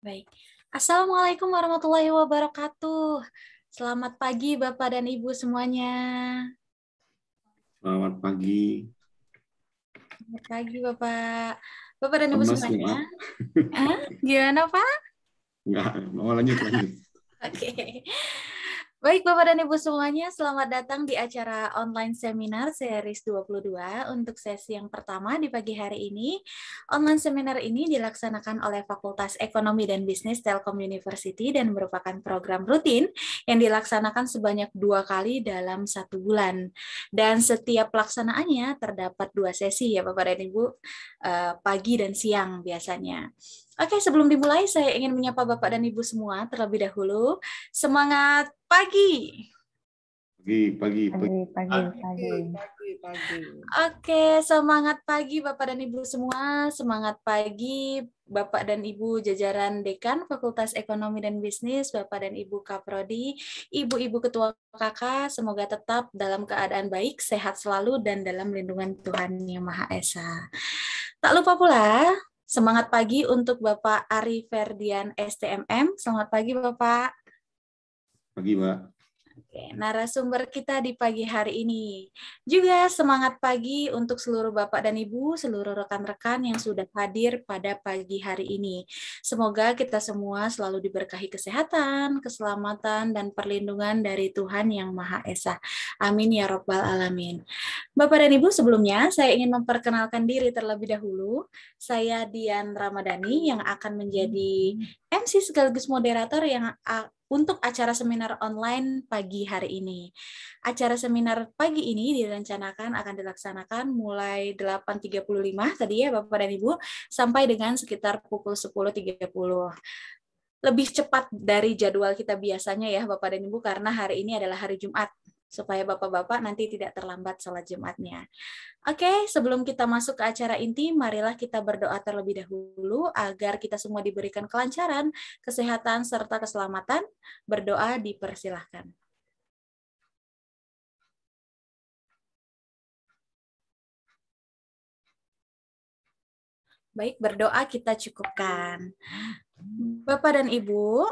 Baik. Assalamualaikum warahmatullahi wabarakatuh. Selamat pagi Bapak dan Ibu semuanya. Selamat pagi. Selamat pagi Bapak. Bapak dan Ibu Lemes semuanya. nih, Gimana Pak? Enggak, mau lanjut. Oke. Baik Bapak dan Ibu semuanya, selamat datang di acara online seminar series 22 untuk sesi yang pertama di pagi hari ini. Online seminar ini dilaksanakan oleh Fakultas Ekonomi dan Bisnis Telkom University dan merupakan program rutin yang dilaksanakan sebanyak 2 kali dalam 1 bulan. Dan setiap pelaksanaannya terdapat 2 sesi ya Bapak dan Ibu, pagi dan siang biasanya. Oke, sebelum dimulai, saya ingin menyapa Bapak dan Ibu semua terlebih dahulu. Semangat pagi! Pagi. Oke, semangat pagi Bapak dan Ibu semua. Semangat pagi Bapak dan Ibu jajaran Dekan Fakultas Ekonomi dan Bisnis, Bapak dan Ibu Kaprodi, Ibu-Ibu Ketua KK, semoga tetap dalam keadaan baik, sehat selalu, dan dalam lindungan Tuhan Yang Maha Esa. Tak lupa pula, semangat pagi untuk Bapak Ari Ferdian STMM. Selamat pagi, Bapak. Pagi, Mbak. Oke, narasumber kita di pagi hari ini. Juga semangat pagi untuk seluruh Bapak dan Ibu, seluruh rekan-rekan yang sudah hadir pada pagi hari ini. Semoga kita semua selalu diberkahi kesehatan, keselamatan, dan perlindungan dari Tuhan Yang Maha Esa. Amin ya Rabbal Alamin. Bapak dan Ibu, sebelumnya saya ingin memperkenalkan diri terlebih dahulu. Saya Dian Ramadhani yang akan menjadi MC sekaligus moderator yang untuk acara seminar online pagi hari ini. Acara seminar pagi ini direncanakan akan dilaksanakan mulai 8.35 tadi ya Bapak dan Ibu, sampai dengan sekitar pukul 10.30. Lebih cepat dari jadwal kita biasanya ya Bapak dan Ibu, karena hari ini adalah hari Jumat, supaya Bapak-Bapak nanti tidak terlambat sholat Jumatnya. Oke, sebelum kita masuk ke acara inti, marilah kita berdoa terlebih dahulu agar kita semua diberikan kelancaran, kesehatan, serta keselamatan. Berdoa dipersilahkan. Baik, berdoa kita cukupkan. Bapak dan Ibu,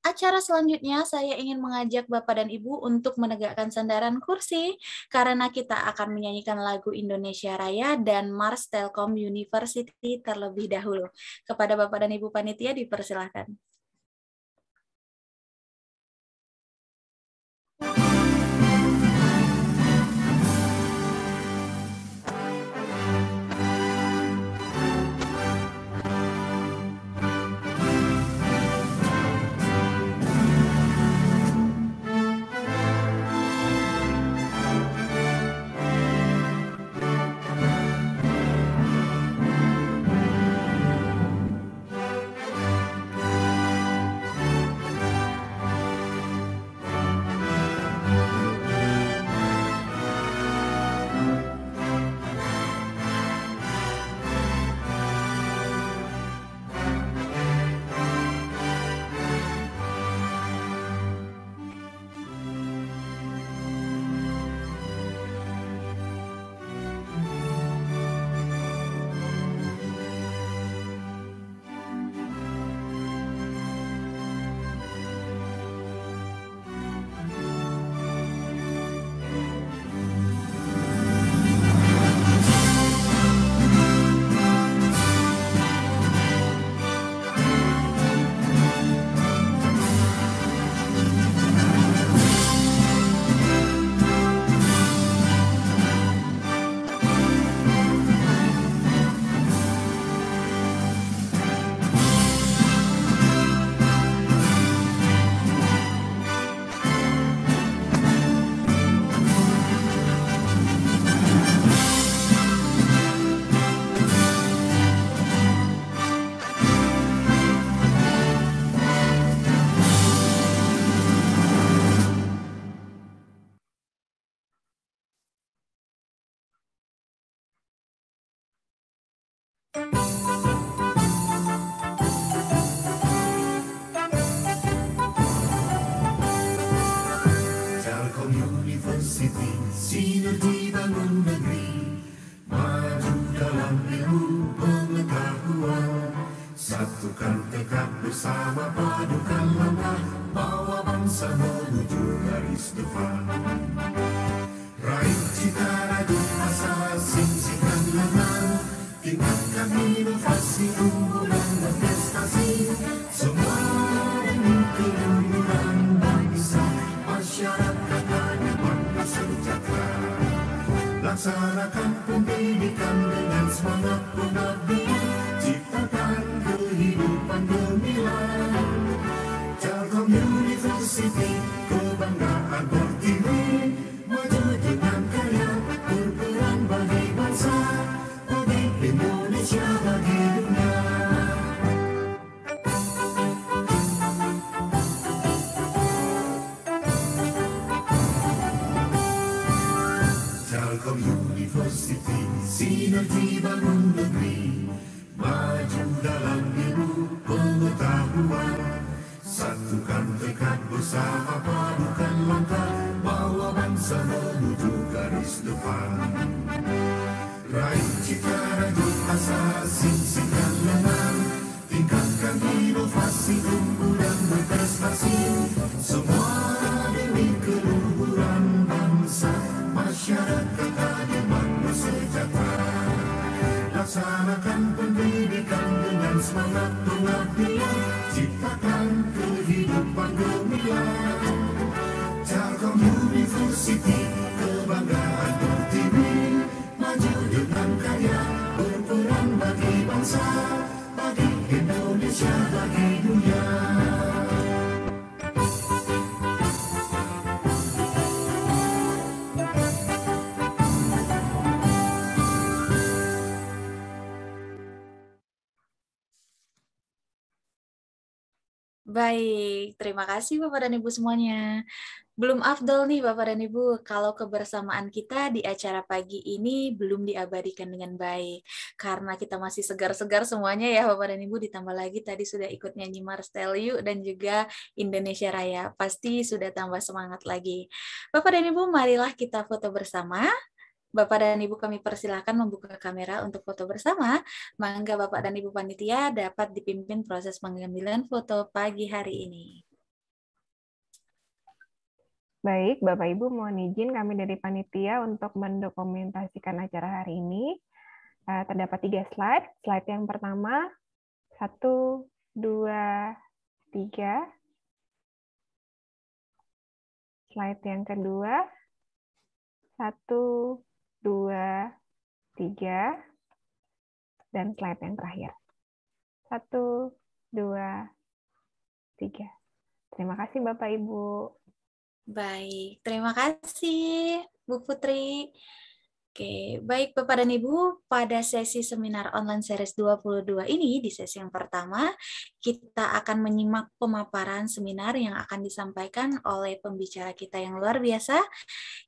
acara selanjutnya saya ingin mengajak Bapak dan Ibu untuk menegakkan sandaran kursi karena kita akan menyanyikan lagu Indonesia Raya dan Mars Telkom University terlebih dahulu. Kepada Bapak dan Ibu panitia dipersilahkan. Telkom University, sinergi bangun negeri, maju dalam ilmu pengetahuan, satukan tekad bersama, padukan langkah, bawa bangsa menuju garis depan. Raih cita radu asa, singsingkan lengan, tingkatkan inovasi, unggulan dan prestasi, semua demi keluhuran bangsa, masyarakat adil sejahtera. Laksanakan pendidikan dengan semangat pengabdi, ciptakan kehidupan gemilang. Telkom University, kebanggaan Pertiwi, maju dengan karya, berperan bagi bangsa, bagi Indonesia, bagi dunia. Telkom University, sinergi bangun negeri, maju dalam ilmu pengetahuan, satukan tekad bersama, padukan langkah, bawa bangsa menuju garis depan. Raih cita raju asa, singsingkan lengan, tingkatkan inovasi, unggulan berprestasi, semua demi laksanakan pendidikan dengan semangat pengabdian, ciptakan kehidupan gemilang. Telkom University, kebanggaan Pertiwi, maju dengan karya, berperan bagi bangsa, bagi Indonesia, bagi dunia. Baik, terima kasih Bapak dan Ibu semuanya. Belum afdol nih Bapak dan Ibu, kalau kebersamaan kita di acara pagi ini belum diabadikan dengan baik. Karena kita masih segar-segar semuanya ya Bapak dan Ibu, ditambah lagi tadi sudah ikut nyanyi Marsteliu dan juga Indonesia Raya. Pasti sudah tambah semangat lagi. Bapak dan Ibu, marilah kita foto bersama. Bapak dan Ibu kami persilahkan membuka kamera untuk foto bersama. Mangga Bapak dan Ibu panitia dapat dipimpin proses pengambilan foto pagi hari ini. Baik, Bapak Ibu mohon izin kami dari panitia untuk mendokumentasikan acara hari ini. Terdapat 3 slide. Slide yang pertama, 1, 2, 3. Slide yang kedua, 1, 2, 3, dan slide yang terakhir. 1, 2, 3. Terima kasih Bapak Ibu. Baik, terima kasih Bu Putri. Oke, baik Bapak dan Ibu, pada sesi seminar online series 22 ini, di sesi yang pertama, kita akan menyimak pemaparan seminar yang akan disampaikan oleh pembicara kita yang luar biasa,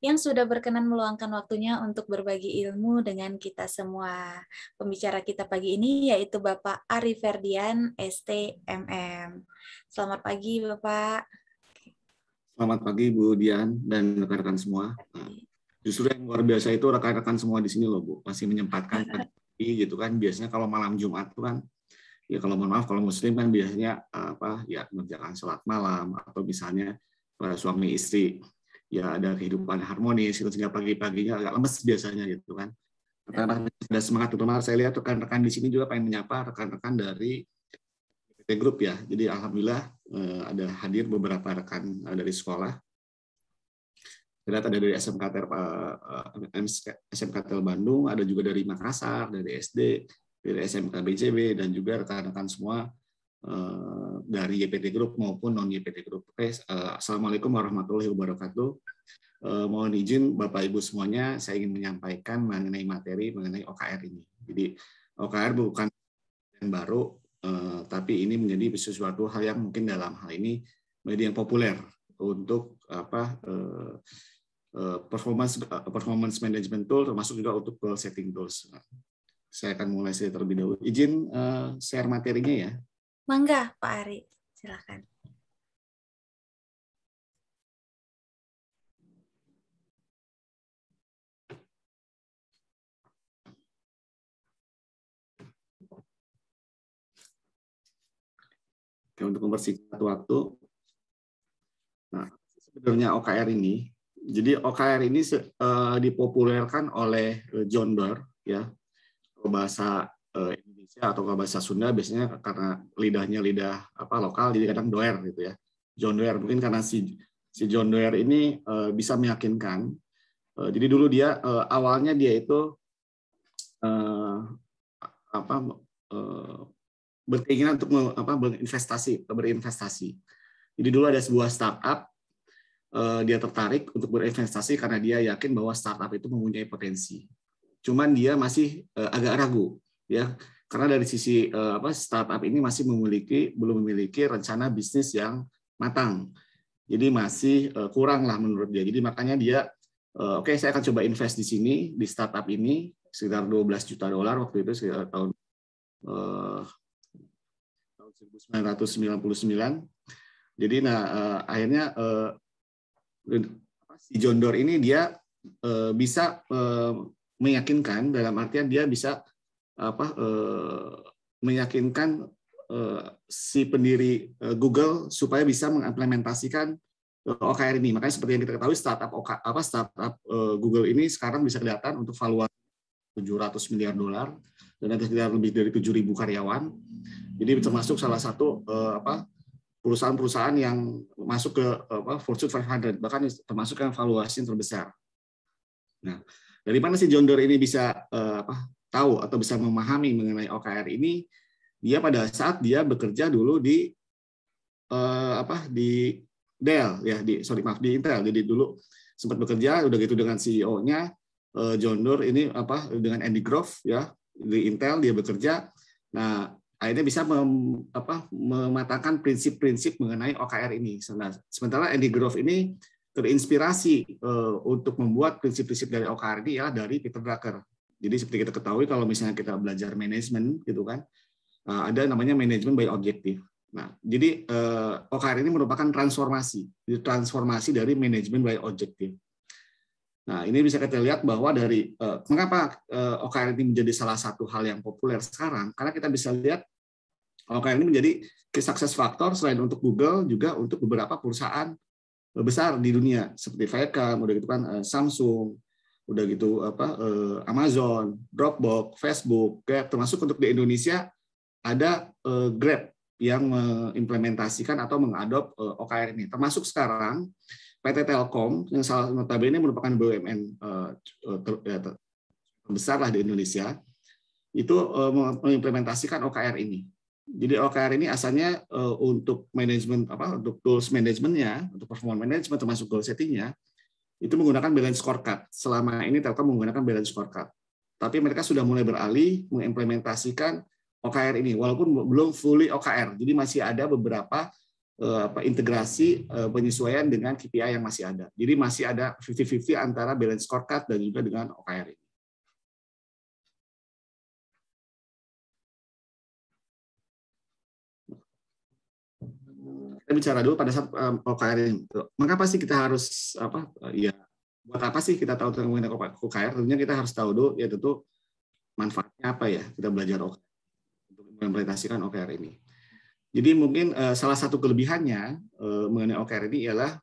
yang sudah berkenan meluangkan waktunya untuk berbagi ilmu dengan kita semua. Pembicara kita pagi ini yaitu Bapak Ari Ferdian, STMM. Selamat pagi Bapak. Selamat pagi Bu Dian dan rekan-rekan semua. Justru yang luar biasa itu rekan-rekan semua di sini loh Bu, masih menyempatkan pagi gitu kan. Biasanya kalau malam Jumat tuh kan, ya kalau mohon maaf kalau Muslim kan biasanya mengerjakan sholat malam atau misalnya para suami istri ya ada kehidupan harmonis gitu, sehingga pagi-paginya agak lemes biasanya gitu kan. Rekan-rekan ada semangat, terutama saya lihat rekan-rekan di sini juga pengen menyapa rekan-rekan dari PT Group ya. Jadi alhamdulillah ada hadir beberapa rekan dari sekolah. Ada dari SMK Tel Bandung, ada juga dari Makassar, dari SD, dari SMK BCB, dan juga rekan-rekan semua dari YPT Group maupun non-YPT Group. Assalamualaikum warahmatullahi wabarakatuh. Mohon izin Bapak Ibu semuanya, saya ingin menyampaikan mengenai materi mengenai OKR ini. Jadi OKR bukan yang baru, tapi ini menjadi sesuatu hal yang mungkin dalam hal ini menjadi yang populer untuk performance management tool, termasuk juga untuk goal setting tools. Saya akan mulai terlebih dahulu. Izin share materinya ya. Mangga Pak Ari, silakan. Oke, untuk mempersingkat waktu. Nah, sebenarnya OKR ini. Jadi OKR ini dipopulerkan oleh John Doerr ya. Kalau bahasa Indonesia atau kalau bahasa Sunda biasanya karena lidahnya lidah lokal jadi kadang Doerr gitu ya. John Doerr mungkin karena si John Doerr ini bisa meyakinkan. Jadi dulu dia awalnya dia itu berkeinginan untuk berinvestasi. Jadi dulu ada sebuah startup. Dia tertarik untuk berinvestasi karena dia yakin bahwa startup itu mempunyai potensi. Cuman dia masih agak ragu, ya, karena dari sisi startup ini masih belum memiliki rencana bisnis yang matang. Jadi masih kurang lah menurut dia. Jadi makanya dia, oke, saya akan coba invest di sini di startup ini sekitar $12 juta waktu itu sekitar tahun 1999. Jadi akhirnya si John Doerr ini dia bisa meyakinkan, dalam artian dia bisa meyakinkan si pendiri Google supaya bisa mengimplementasikan OKR ini. Makanya seperti yang kita ketahui startup Google ini sekarang bisa kelihatan untuk valuasi $700 miliar dan ada sekitar lebih dari 7.000 karyawan. Jadi termasuk salah satu perusahaan-perusahaan yang masuk ke Fortune 500, bahkan termasuk yang valuasi terbesar. Nah, dari mana sih John Doerr ini bisa tahu atau bisa memahami mengenai OKR ini? Dia pada saat dia bekerja dulu di Dell ya, di Intel. Jadi dulu sempat bekerja udah gitu dengan CEO-nya John Doerr ini dengan Andy Grove ya, di Intel dia bekerja. Nah, akhirnya bisa mematangkan prinsip-prinsip mengenai OKR ini. Sementara Andy Grove ini terinspirasi untuk membuat prinsip-prinsip dari OKR ini ya dari Peter Drucker. Jadi seperti kita ketahui kalau misalnya kita belajar manajemen gitu kan, ada namanya manajemen by objective. Nah, jadi OKR ini merupakan transformasi dari manajemen by objective. Nah, ini bisa kita lihat bahwa dari mengapa OKR ini menjadi salah satu hal yang populer sekarang, karena kita bisa lihat OKR ini menjadi success factor selain untuk Google, juga untuk beberapa perusahaan besar di dunia seperti Viacom, udah gitu kan Samsung, udah gitu Amazon, Dropbox, Facebook, termasuk untuk di Indonesia ada Grab yang mengimplementasikan atau mengadop OKR ini. Termasuk sekarang PT Telkom yang notabene merupakan BUMN terbesar lah di Indonesia, itu mengimplementasikan OKR ini. Jadi OKR ini asalnya untuk manajemen untuk tools manajemennya, untuk performance management termasuk goal settingnya, itu menggunakan balance scorecard. Selama ini Telkom menggunakan balance scorecard. Tapi mereka sudah mulai beralih mengimplementasikan OKR ini, walaupun belum fully OKR. Jadi masih ada beberapa integrasi penyesuaian dengan KPI yang masih ada. Jadi masih ada 50-50 antara balance scorecard dan juga dengan OKR ini. Kita bicara dulu pada saat OKR ini. Mengapa sih kita harus buat apa sih kita tahu tentang OKR? Tentunya kita harus tahu dulu ya tentu manfaatnya apa ya kita belajar OKR untuk mengimplementasikan OKR ini. Jadi mungkin salah satu kelebihannya mengenai OKR ini ialah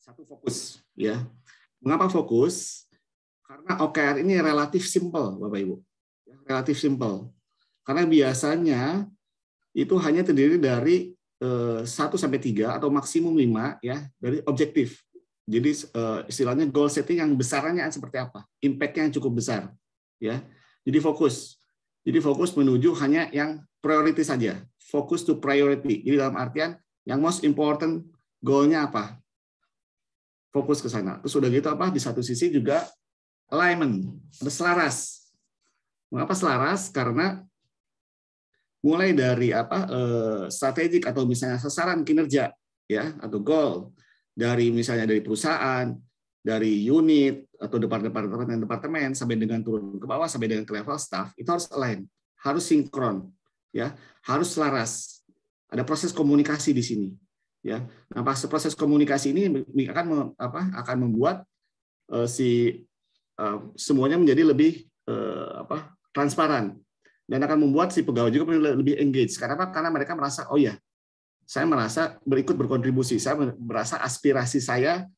satu fokus ya. Mengapa fokus? Karena OKR ini relatif simple, Bapak Ibu. Relatif simple. Karena biasanya itu hanya terdiri dari 1-3 atau maksimum 5 ya dari objektif. Jadi istilahnya goal setting yang besarnya seperti apa, impact-nya yang cukup besar ya. Jadi fokus menuju hanya yang priority saja, fokus to priority. Jadi dalam artian yang most important goal-nya apa, fokus ke sana. Terus udah gitu di satu sisi juga alignment, ada selaras. Mengapa selaras? Karena mulai dari strategik atau misalnya sasaran kinerja ya atau goal dari misalnya dari perusahaan, dari unit atau departemen sampai dengan turun ke bawah sampai dengan ke level staff itu harus align, harus sinkron ya, harus selaras. Ada proses komunikasi di sini ya. Nah, proses komunikasi ini akan membuat semuanya menjadi lebih transparan. Dan akan membuat si pegawai juga lebih engage. Karena apa? Karena mereka merasa, oh ya, saya merasa berkontribusi. Saya merasa aspirasi saya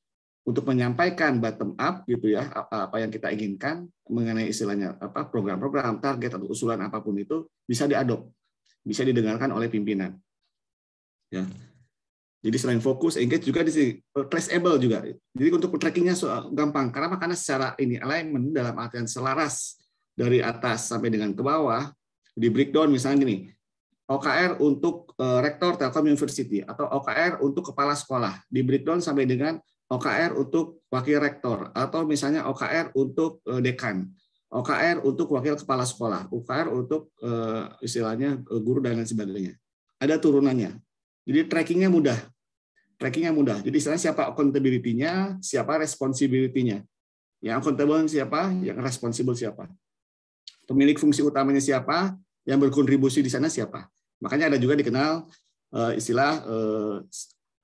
untuk menyampaikan bottom up gitu ya, apa yang kita inginkan mengenai istilahnya program-program, target atau usulan apapun itu bisa diadop, bisa didengarkan oleh pimpinan. Ya. Jadi selain fokus, engage juga di sini traceable juga. Jadi untuk trackingnya gampang. Karena secara ini alignment dalam artian selaras dari atas sampai dengan ke bawah, di breakdown misalnya gini, OKR untuk rektor Telkom University atau OKR untuk kepala sekolah, di breakdown sampai dengan OKR untuk wakil rektor, atau misalnya OKR untuk dekan, OKR untuk wakil kepala sekolah, OKR untuk istilahnya guru dan lain sebagainya. Ada turunannya. Jadi trackingnya mudah. Jadi istilahnya siapa accountability-nya, siapa responsibility-nya. Yang accountable siapa, yang responsible siapa. Pemilik fungsi utamanya siapa, yang berkontribusi di sana siapa. Makanya ada juga dikenal istilah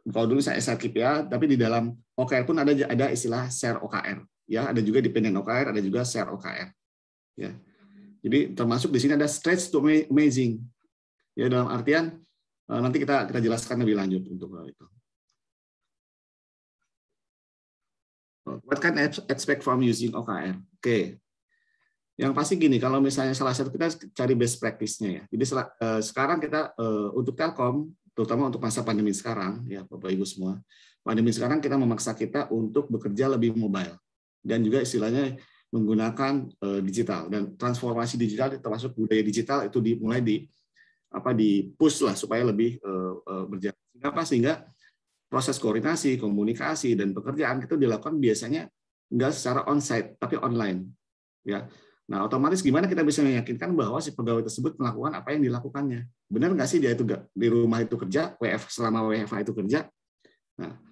kalau dulu saya SRKPA, tapi di dalam OKR pun ada istilah share OKR. Ya, ada juga dependent OKR, ada juga share OKR. Ya. Jadi termasuk di sini ada stretch to amazing. Ya, dalam artian nanti kita jelaskan lebih lanjut untuk hal itu. What can I expect from using OKR? Oke. Yang pasti gini, kalau misalnya salah satu kita cari best practice-nya ya. Jadi sekarang kita untuk Telkom, terutama untuk masa pandemi sekarang, ya Bapak Ibu semua, pandemi sekarang kita memaksa kita untuk bekerja lebih mobile dan juga istilahnya menggunakan digital, dan transformasi digital termasuk budaya digital itu dimulai di push lah supaya lebih berjalan. Sehingga proses koordinasi, komunikasi dan pekerjaan itu dilakukan biasanya enggak secara on-site tapi online, ya. Nah, otomatis gimana kita bisa meyakinkan bahwa si pegawai tersebut melakukan apa yang dilakukannya? Benar nggak sih dia itu di rumah itu kerja, selama WFH itu kerja? Nah,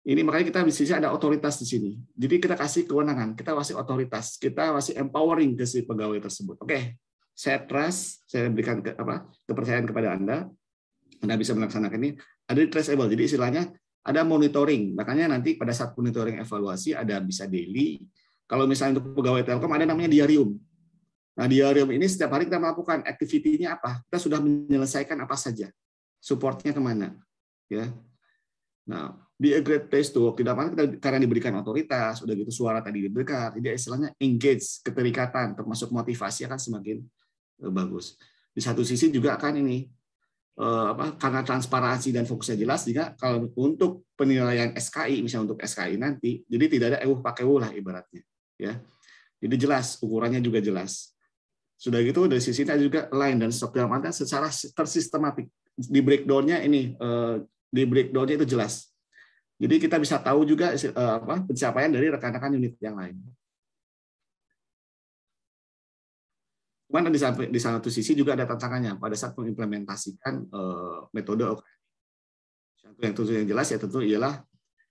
ini makanya kita bisa ada otoritas di sini. Jadi kita kasih kewenangan, kita kasih otoritas, kita kasih empowering ke si pegawai tersebut. Oke, saya trust, saya berikan kepercayaan kepada Anda bisa melaksanakan ini. Ada traceable, jadi istilahnya ada monitoring. Makanya nanti pada saat monitoring evaluasi ada bisa daily. Kalau misalnya untuk pegawai Telkom ada namanya diarium. Nah, diarium ini setiap hari kita melakukan activity-nya apa? Kita sudah menyelesaikan apa saja. Supportnya kemana? Ya. Nah, be a great place to work. Tidak mana kita karena diberikan otoritas, udah gitu suara tadi didengar. Jadi istilahnya engage, keterikatan, termasuk motivasi akan semakin bagus. Di satu sisi juga akan ini karena transparansi dan fokusnya jelas, juga kalau untuk penilaian SKI, misalnya untuk SKI nanti, jadi tidak ada pakai lah ibaratnya. Ya, jadi jelas ukurannya juga jelas. Sudah gitu dari sisi ini juga line dan stok dalam artian secara tersistematik di breakdown-nya ini di breakdown-nya itu jelas. Jadi kita bisa tahu juga pencapaian dari rekan-rekan unit yang lain. Cuman di satu sisi juga ada tantangannya pada saat mengimplementasikan metode OKR. Yang jelas ya tentu ialah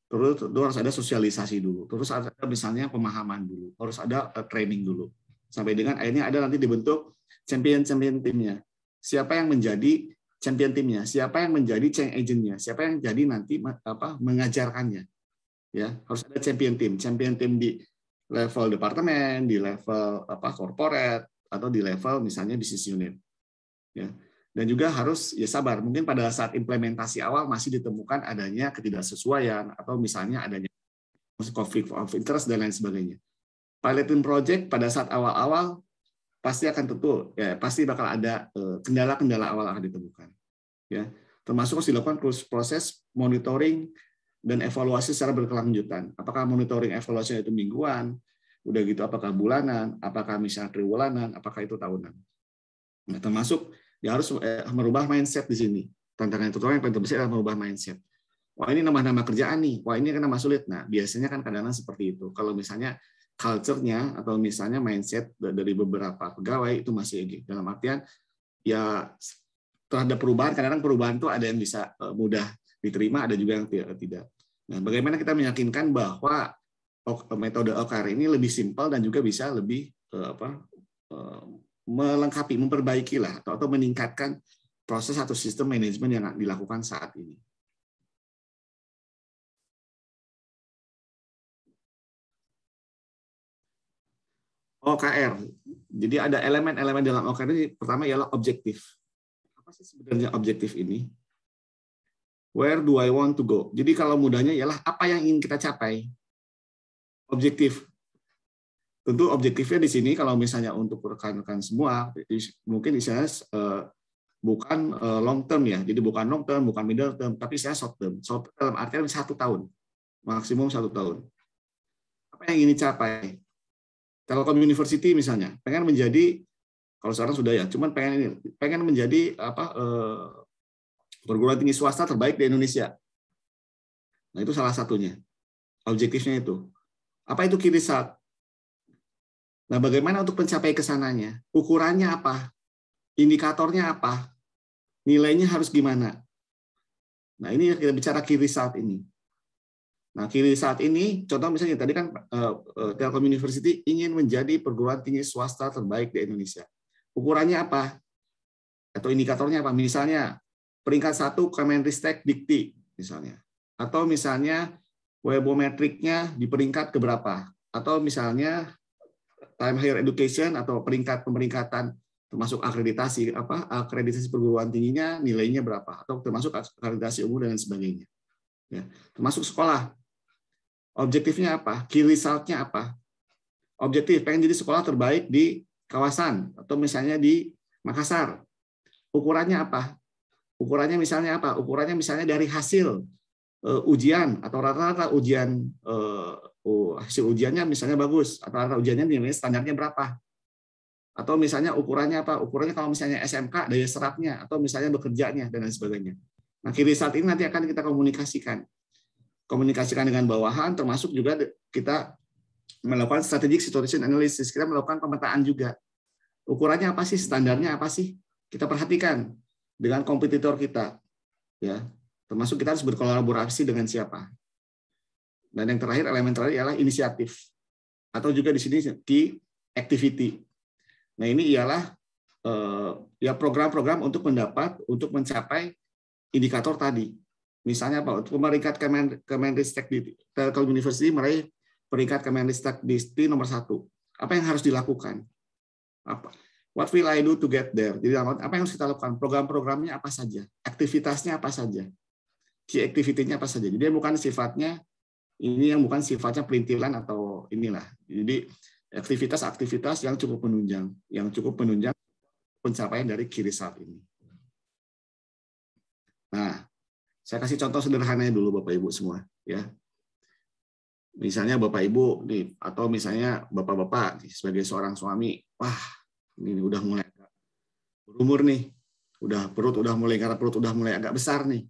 terus harus ada sosialisasi dulu, terus ada misalnya pemahaman dulu, harus ada training dulu, sampai dengan akhirnya ada nanti dibentuk champion timnya. Siapa yang menjadi champion timnya? Siapa yang menjadi change agentnya? Siapa yang jadi nanti mengajarkannya? Ya, harus ada champion tim di level departemen, di level corporate atau di level misalnya business unit. Ya. Dan juga harus ya sabar, mungkin pada saat implementasi awal masih ditemukan adanya ketidaksesuaian atau misalnya adanya conflict of interest dan lain sebagainya. Piloting project pada saat awal-awal pasti akan tentu ya pasti bakal ada kendala-kendala awal akan ditemukan. Ya, termasuk harus dilakukan proses monitoring dan evaluasi secara berkelanjutan. Apakah monitoring evaluasi itu mingguan, udah gitu apakah bulanan, apakah misalnya triwulanan, apakah itu tahunan. Nah, termasuk ya harus merubah mindset di sini. Tantangan terutama yang paling terbesar adalah merubah mindset. Wah, ini nama-nama kerjaan nih. Wah, ini kan nama sulit. Nah, biasanya kan kadang-kadang seperti itu. Kalau misalnya culture-nya atau misalnya mindset dari beberapa pegawai itu masih dalam artian ya terhadap perubahan, kadang-kadang perubahan itu ada yang bisa mudah diterima, ada juga yang tidak. Nah, bagaimana kita meyakinkan bahwa metode OKR ini lebih simpel dan juga bisa lebih melengkapi, memperbaiki lah atau meningkatkan proses atau sistem manajemen yang dilakukan saat ini. OKR. Jadi ada elemen-elemen dalam OKR ini. Pertama ialah objektif. Apa sih sebenarnya objektif ini? Where do I want to go? Jadi kalau mudahnya ialah apa yang ingin kita capai. Objektif. Tentu objektifnya di sini kalau misalnya untuk rekan-rekan semua mungkin istilahnya bukan long term ya, jadi bukan long term, bukan middle term, tapi saya short term. Short term dalam artian 1 tahun, maksimum 1 tahun. Apa yang ingin dicapai? Telkom University misalnya pengen menjadi, kalau sekarang sudah ya, cuman pengen menjadi perguruan tinggi swasta terbaik di Indonesia. Nah itu salah satunya. Objektifnya itu. Apa itu key result? Nah, bagaimana untuk mencapai ke sananya? Ukurannya apa? Indikatornya apa? Nilainya harus gimana? Nah, ini kita bicara key result ini. Nah, key result ini, contoh misalnya tadi kan Telkom University ingin menjadi perguruan tinggi swasta terbaik di Indonesia. Ukurannya apa? Atau indikatornya apa? Misalnya, peringkat 1 Kemenristek Dikti, misalnya. Atau misalnya, webometriknya di peringkat keberapa? Atau misalnya, time higher education atau peringkatan termasuk akreditasi perguruan tingginya nilainya berapa atau termasuk akreditasi umum dan sebagainya. Ya, termasuk sekolah. Objektifnya apa? Key result-nya apa? objektif pengen jadi sekolah terbaik di kawasan atau misalnya di Makassar. Ukurannya apa? Ukurannya misalnya apa? Ukurannya misalnya dari hasil ujian atau rata-rata ujian, hasil ujiannya misalnya bagus atau rata ujiannya nilai standarnya berapa? Atau misalnya ukurannya apa? Ukurannya kalau misalnya SMK daya serapnya atau misalnya bekerjanya dan lain sebagainya. Nah, KIRISAT ini nanti akan kita komunikasikan dengan bawahan, termasuk juga kita melakukan strategic situation analysis. Kita melakukan pemetaan juga. Ukurannya apa sih? Standarnya apa sih? Kita perhatikan dengan kompetitor kita, ya. Termasuk kita harus berkolaborasi dengan siapa. Dan yang terakhir, elemen terakhir ialah inisiatif, atau juga di sini key activity. Nah, ini ialah ya program-program untuk mencapai indikator tadi. Misalnya apa? Untuk peringkat Kemenristek di Telkom University meraih peringkat Kemenristek di nomor 1. Apa yang harus dilakukan? Apa? What will I do to get there? Jadi apa yang harus kita lakukan? Program-programnya apa saja? Aktivitasnya apa saja? Key activity-nya apa saja? Jadi bukan sifatnya ini yang bukan sifatnya perintilan atau inilah. Jadi aktivitas-aktivitas yang cukup menunjang pencapaian dari KIRISAT ini. Nah, saya kasih contoh sederhananya dulu Bapak Ibu semua, ya. Misalnya Bapak Ibu nih, atau misalnya Bapak-bapak sebagai seorang suami, wah, ini udah mulai berumur nih, perut udah mulai agak besar nih.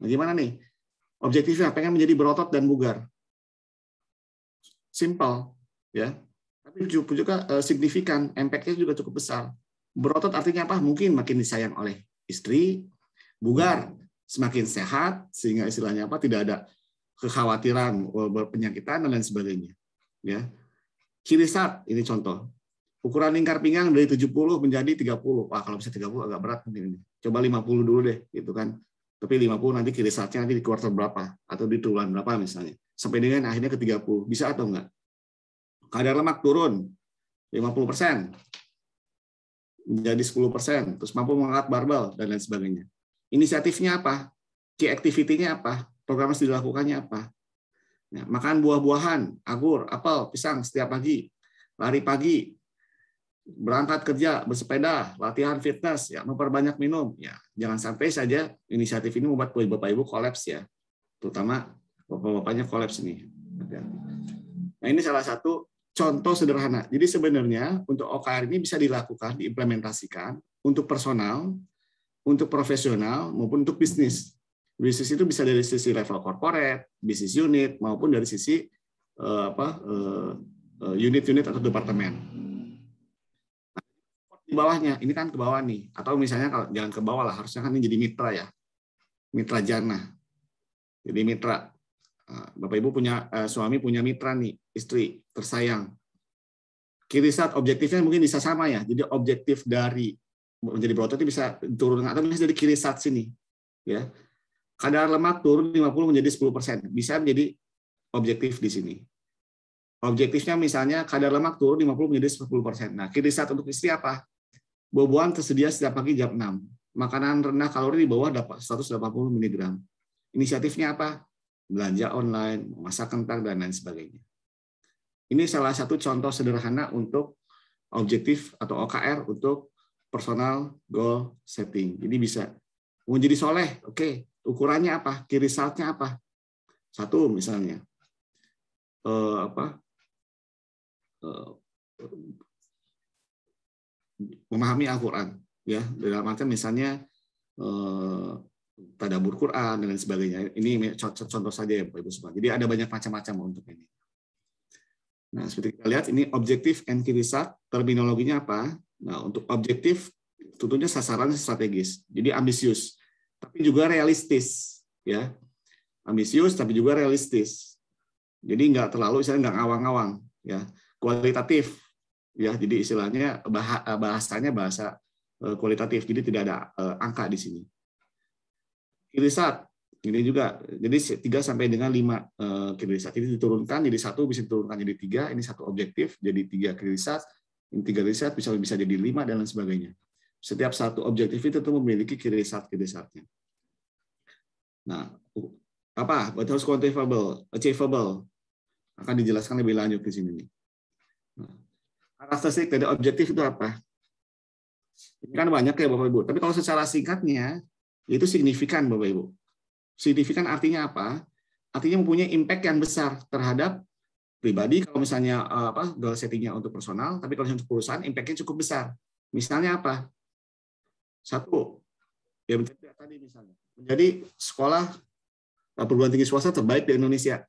Nah, gimana nih? Objektifnya pengen menjadi berotot dan bugar. Simple, ya. Tapi juga signifikan, impact-nya juga cukup besar. Berotot artinya apa? Mungkin makin disayang oleh istri, bugar, semakin sehat, sehingga istilahnya apa? Tidak ada kekhawatiran berpenyakitan dan lain sebagainya. Ya. KIRISAT ini contoh. Ukuran lingkar pinggang dari 70 menjadi 30. Wah, kalau bisa 30 agak berat mungkin ini. Coba 50 dulu deh, gitu kan. Tapi 50 nanti KIRISAT-nya nanti di kuartal berapa atau di triwulan berapa misalnya. Sampai dengan akhirnya ke 30. Bisa atau enggak? Kadar lemak turun 50% menjadi 10%, terus mampu mengangkat barbel dan lain sebagainya. Inisiatifnya apa? Key activity-nya apa? Program yang dilakukannya apa? Nah, makan buah-buahan, anggur, apel, pisang setiap pagi, lari pagi, berangkat kerja, bersepeda, latihan fitness, ya, memperbanyak minum. Ya, jangan sampai saja inisiatif ini membuat Bapak Ibu kolaps ya. Terutama Bapak-bapaknya kolaps ini. Nah, ini salah satu contoh sederhana. Jadi sebenarnya untuk OKR ini bisa dilakukan, diimplementasikan untuk personal, untuk profesional, maupun untuk bisnis. Bisnis itu bisa dari sisi level corporate, bisnis unit, maupun dari sisi unit-unit atau departemen. Di bawahnya, ini kan ke bawah nih. Atau misalnya kalau jangan ke bawah lah, harusnya kan ini jadi mitra ya. Mitra jana. Jadi mitra. Bapak Ibu punya suami punya mitra nih, istri tersayang. KIRISAT objektifnya mungkin bisa sama ya. Jadi objektif dari menjadi berotot itu bisa turun atau bisa dari KIRISAT sini, ya. Kadar lemak turun 50 menjadi 10%, bisa menjadi objektif di sini. Objektifnya misalnya kadar lemak turun 50 menjadi 10%. Nah, KIRISAT untuk istri apa? Buah-buahan tersedia setiap pagi jam 6. Makanan rendah kalori di bawah 180 mg. Inisiatifnya apa? Belanja online, masak kentang, dan lain sebagainya. Ini salah satu contoh sederhana untuk objektif atau OKR untuk personal goal setting. Jadi bisa mau jadi soleh, oke. Ukurannya apa? KIRISAT-nya apa? Satu misalnya, memahami Al-Quran, ya. Dalam artian misalnya tadabbur Quran dan lain sebagainya. Ini contoh saja ya Bapak Ibu semua. Jadi ada banyak macam-macam untuk ini. Nah, seperti kita lihat ini objektif and KIRISAT, terminologinya apa? Nah, untuk objektif tentunya sasaran strategis. Jadi ambisius, tapi juga realistis, ya. Ambisius tapi juga realistis. Jadi nggak terlalu istilahnya nggak ngawang-ngawang, ya. Kualitatif, ya. Jadi istilahnya bahasanya bahasa kualitatif. Jadi tidak ada angka di sini. KIRISAT ini juga, jadi 3 sampai dengan 5 KIRISAT ini diturunkan jadi 1, bisa diturunkan jadi 3, ini 1 objektif jadi 3 KIRISAT, ini 3 KIRISAT bisa jadi 5 dan lain sebagainya. Setiap 1 objektif itu memiliki KIRISAT-KIRISATnya. Nah, apa? What harus quantifiable, achievable akan dijelaskan lebih lanjut di sini nih. Nah, karakteristik dari objektif itu apa? Ini kan banyak ya Bapak Ibu. Tapi kalau secara singkatnya, itu signifikan Bapak Ibu. Signifikan artinya apa? Artinya mempunyai impact yang besar terhadap pribadi. Kalau misalnya goal settingnya untuk personal, tapi kalau untuk perusahaan, impact-nya cukup besar. Misalnya apa? Satu, ya tadi misalnya menjadi sekolah perguruan tinggi swasta terbaik di Indonesia.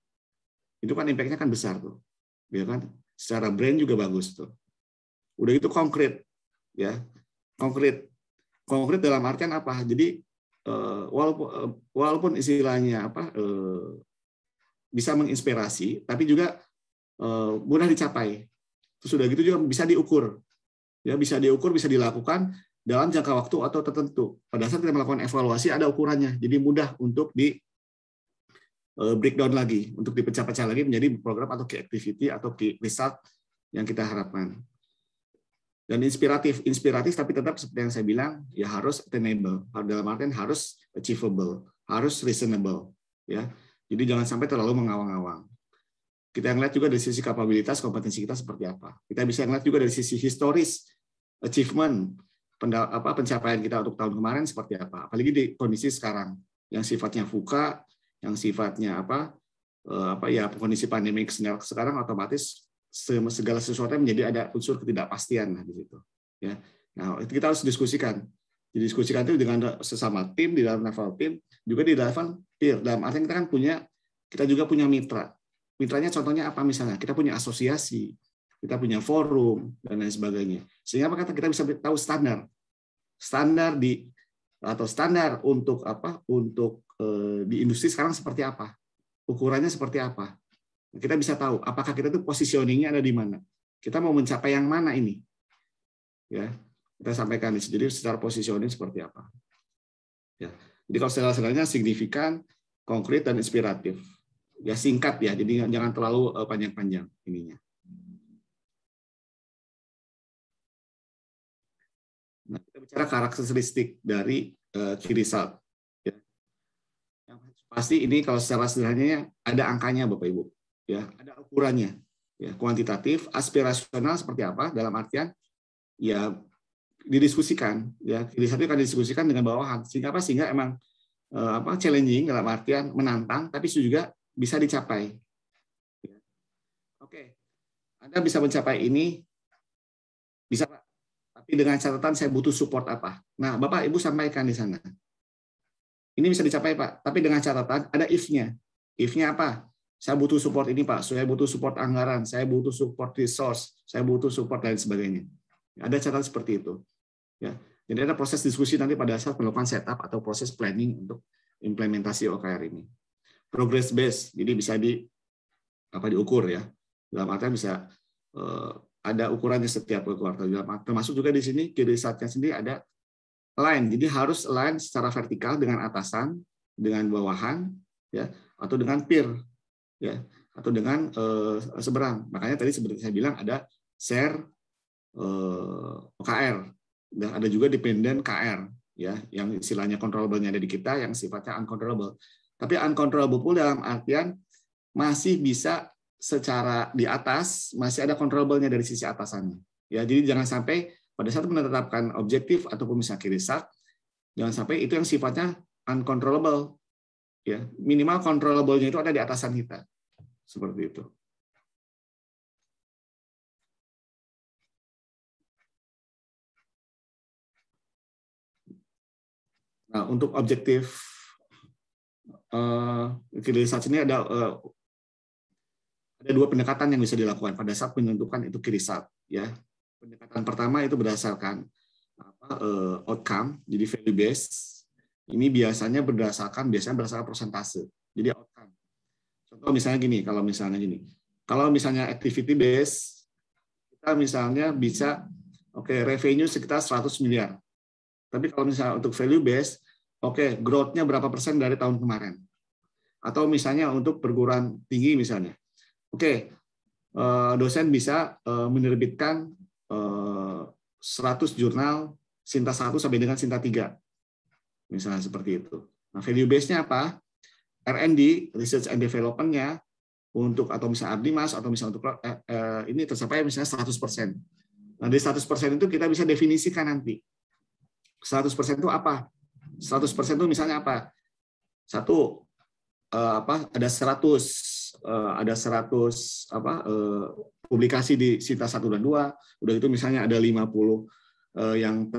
Itu kan impact-nya kan besar tuh, ya kan? Secara brand juga bagus tuh. Udah itu konkret, ya. Konkret dalam artian apa? Jadi walaupun istilahnya bisa menginspirasi, tapi juga mudah dicapai. Terus sudah gitu juga bisa diukur, ya, bisa diukur, bisa dilakukan dalam jangka waktu atau tertentu. Pada saat kita melakukan evaluasi ada ukurannya, jadi mudah untuk di breakdown lagi, untuk dipecah-pecah lagi menjadi program atau key activity atau key result yang kita harapkan. Dan inspiratif tapi tetap seperti yang saya bilang, ya harus attainable, dalam artian harus achievable, harus reasonable, ya. Jadi jangan sampai terlalu mengawang-awang. Kita lihat juga dari sisi kapabilitas, kompetensi kita seperti apa. Kita bisa lihat juga dari sisi historis, achievement, pencapaian kita untuk tahun kemarin seperti apa. Apalagi di kondisi sekarang yang sifatnya VUCA, yang sifatnya kondisi pandemik sekarang, otomatis segala sesuatu menjadi ada unsur ketidakpastian di situ. Ya. Nah, itu kita harus diskusikan. Didiskusikan itu dengan sesama tim, di dalam level tim, juga di level peer. Dalam artian kita juga punya mitra. Mitranya contohnya apa misalnya? Kita punya asosiasi, kita punya forum, dan lain sebagainya. Sehingga kita bisa tahu standar untuk di industri sekarang seperti apa, ukurannya seperti apa. Kita bisa tahu apakah kita tuh positioningnya ada di mana. Kita mau mencapai yang mana ini, ya. Kita sampaikan di sini. Jadi secara positioning seperti apa. Ya. Jadi kalau sebenarnya signifikan, konkret dan inspiratif. Ya singkat ya. Jadi jangan terlalu panjang-panjang ininya. Nah, kita bicara karakteristik dari key result. Ya. Yang pasti ini kalau secara sederhananya ada angkanya Bapak Ibu. Ya, ada ukurannya. Ya, kuantitatif, aspirasional seperti apa dalam artian ya didiskusikan, ya. Key result itu akan didiskusikan dengan bawahan. Sehingga emang challenging dalam artian menantang tapi juga bisa dicapai. Ya. Oke. Anda bisa mencapai ini bisa Pak. Tapi dengan catatan saya butuh support apa. Nah, Bapak Ibu sampaikan di sana. Ini bisa dicapai Pak, tapi dengan catatan ada if-nya. If-nya apa? Saya butuh support ini Pak, saya butuh support anggaran, saya butuh support resource, saya butuh support lain sebagainya. Ada catatan seperti itu. Ya. Jadi ada proses diskusi nanti pada saat melakukan setup atau proses planning untuk implementasi OKR ini. Progress based, jadi bisa diukur ya. Dalam artian bisa ada ukurannya setiap kuartal. Termasuk juga di sini key result-nya sendiri ada align. Jadi harus align secara vertikal dengan atasan, dengan bawahan, ya, atau dengan peer, ya, atau dengan seberang. Makanya tadi seperti saya bilang ada share OKR, dan ada juga dependent KR, ya, yang istilahnya controllable-nya ada di kita, yang sifatnya uncontrollable. Tapi uncontrollable pun dalam artian masih bisa secara di atas, masih ada controllable-nya dari sisi atasannya. Ya, jadi jangan sampai pada saat menetapkan objektif ataupun misalnya key result, jangan sampai itu yang sifatnya uncontrollable. Ya, minimal controllable-nya itu ada di atasan kita. Seperti itu. Nah, untuk objektif key result ini ada dua pendekatan yang bisa dilakukan pada saat menentukan itu key result. Ya. Pendekatan pertama itu berdasarkan outcome, jadi value based. Ini biasanya berdasarkan persentase. Jadi outcome. Contoh misalnya gini, kalau misalnya activity based, kita misalnya bisa revenue sekitar 100 miliar. Tapi kalau misalnya untuk value based, growth-nya berapa persen dari tahun kemarin. Atau misalnya untuk perguruan tinggi misalnya. Dosen bisa menerbitkan 100 jurnal Sinta 1 sampai dengan Sinta 3. Misalnya seperti itu. Nah, value base-nya apa? R&D, Research and Development-nya untuk atau misalnya Abdimas atau misalnya untuk ini tercapai misalnya 100%. Nah, dari 100% itu kita bisa definisikan nanti. 100% itu apa? 100% itu misalnya apa? Satu, ada 100 publikasi di Sita 1 dan 2. Udah itu misalnya ada 50 yang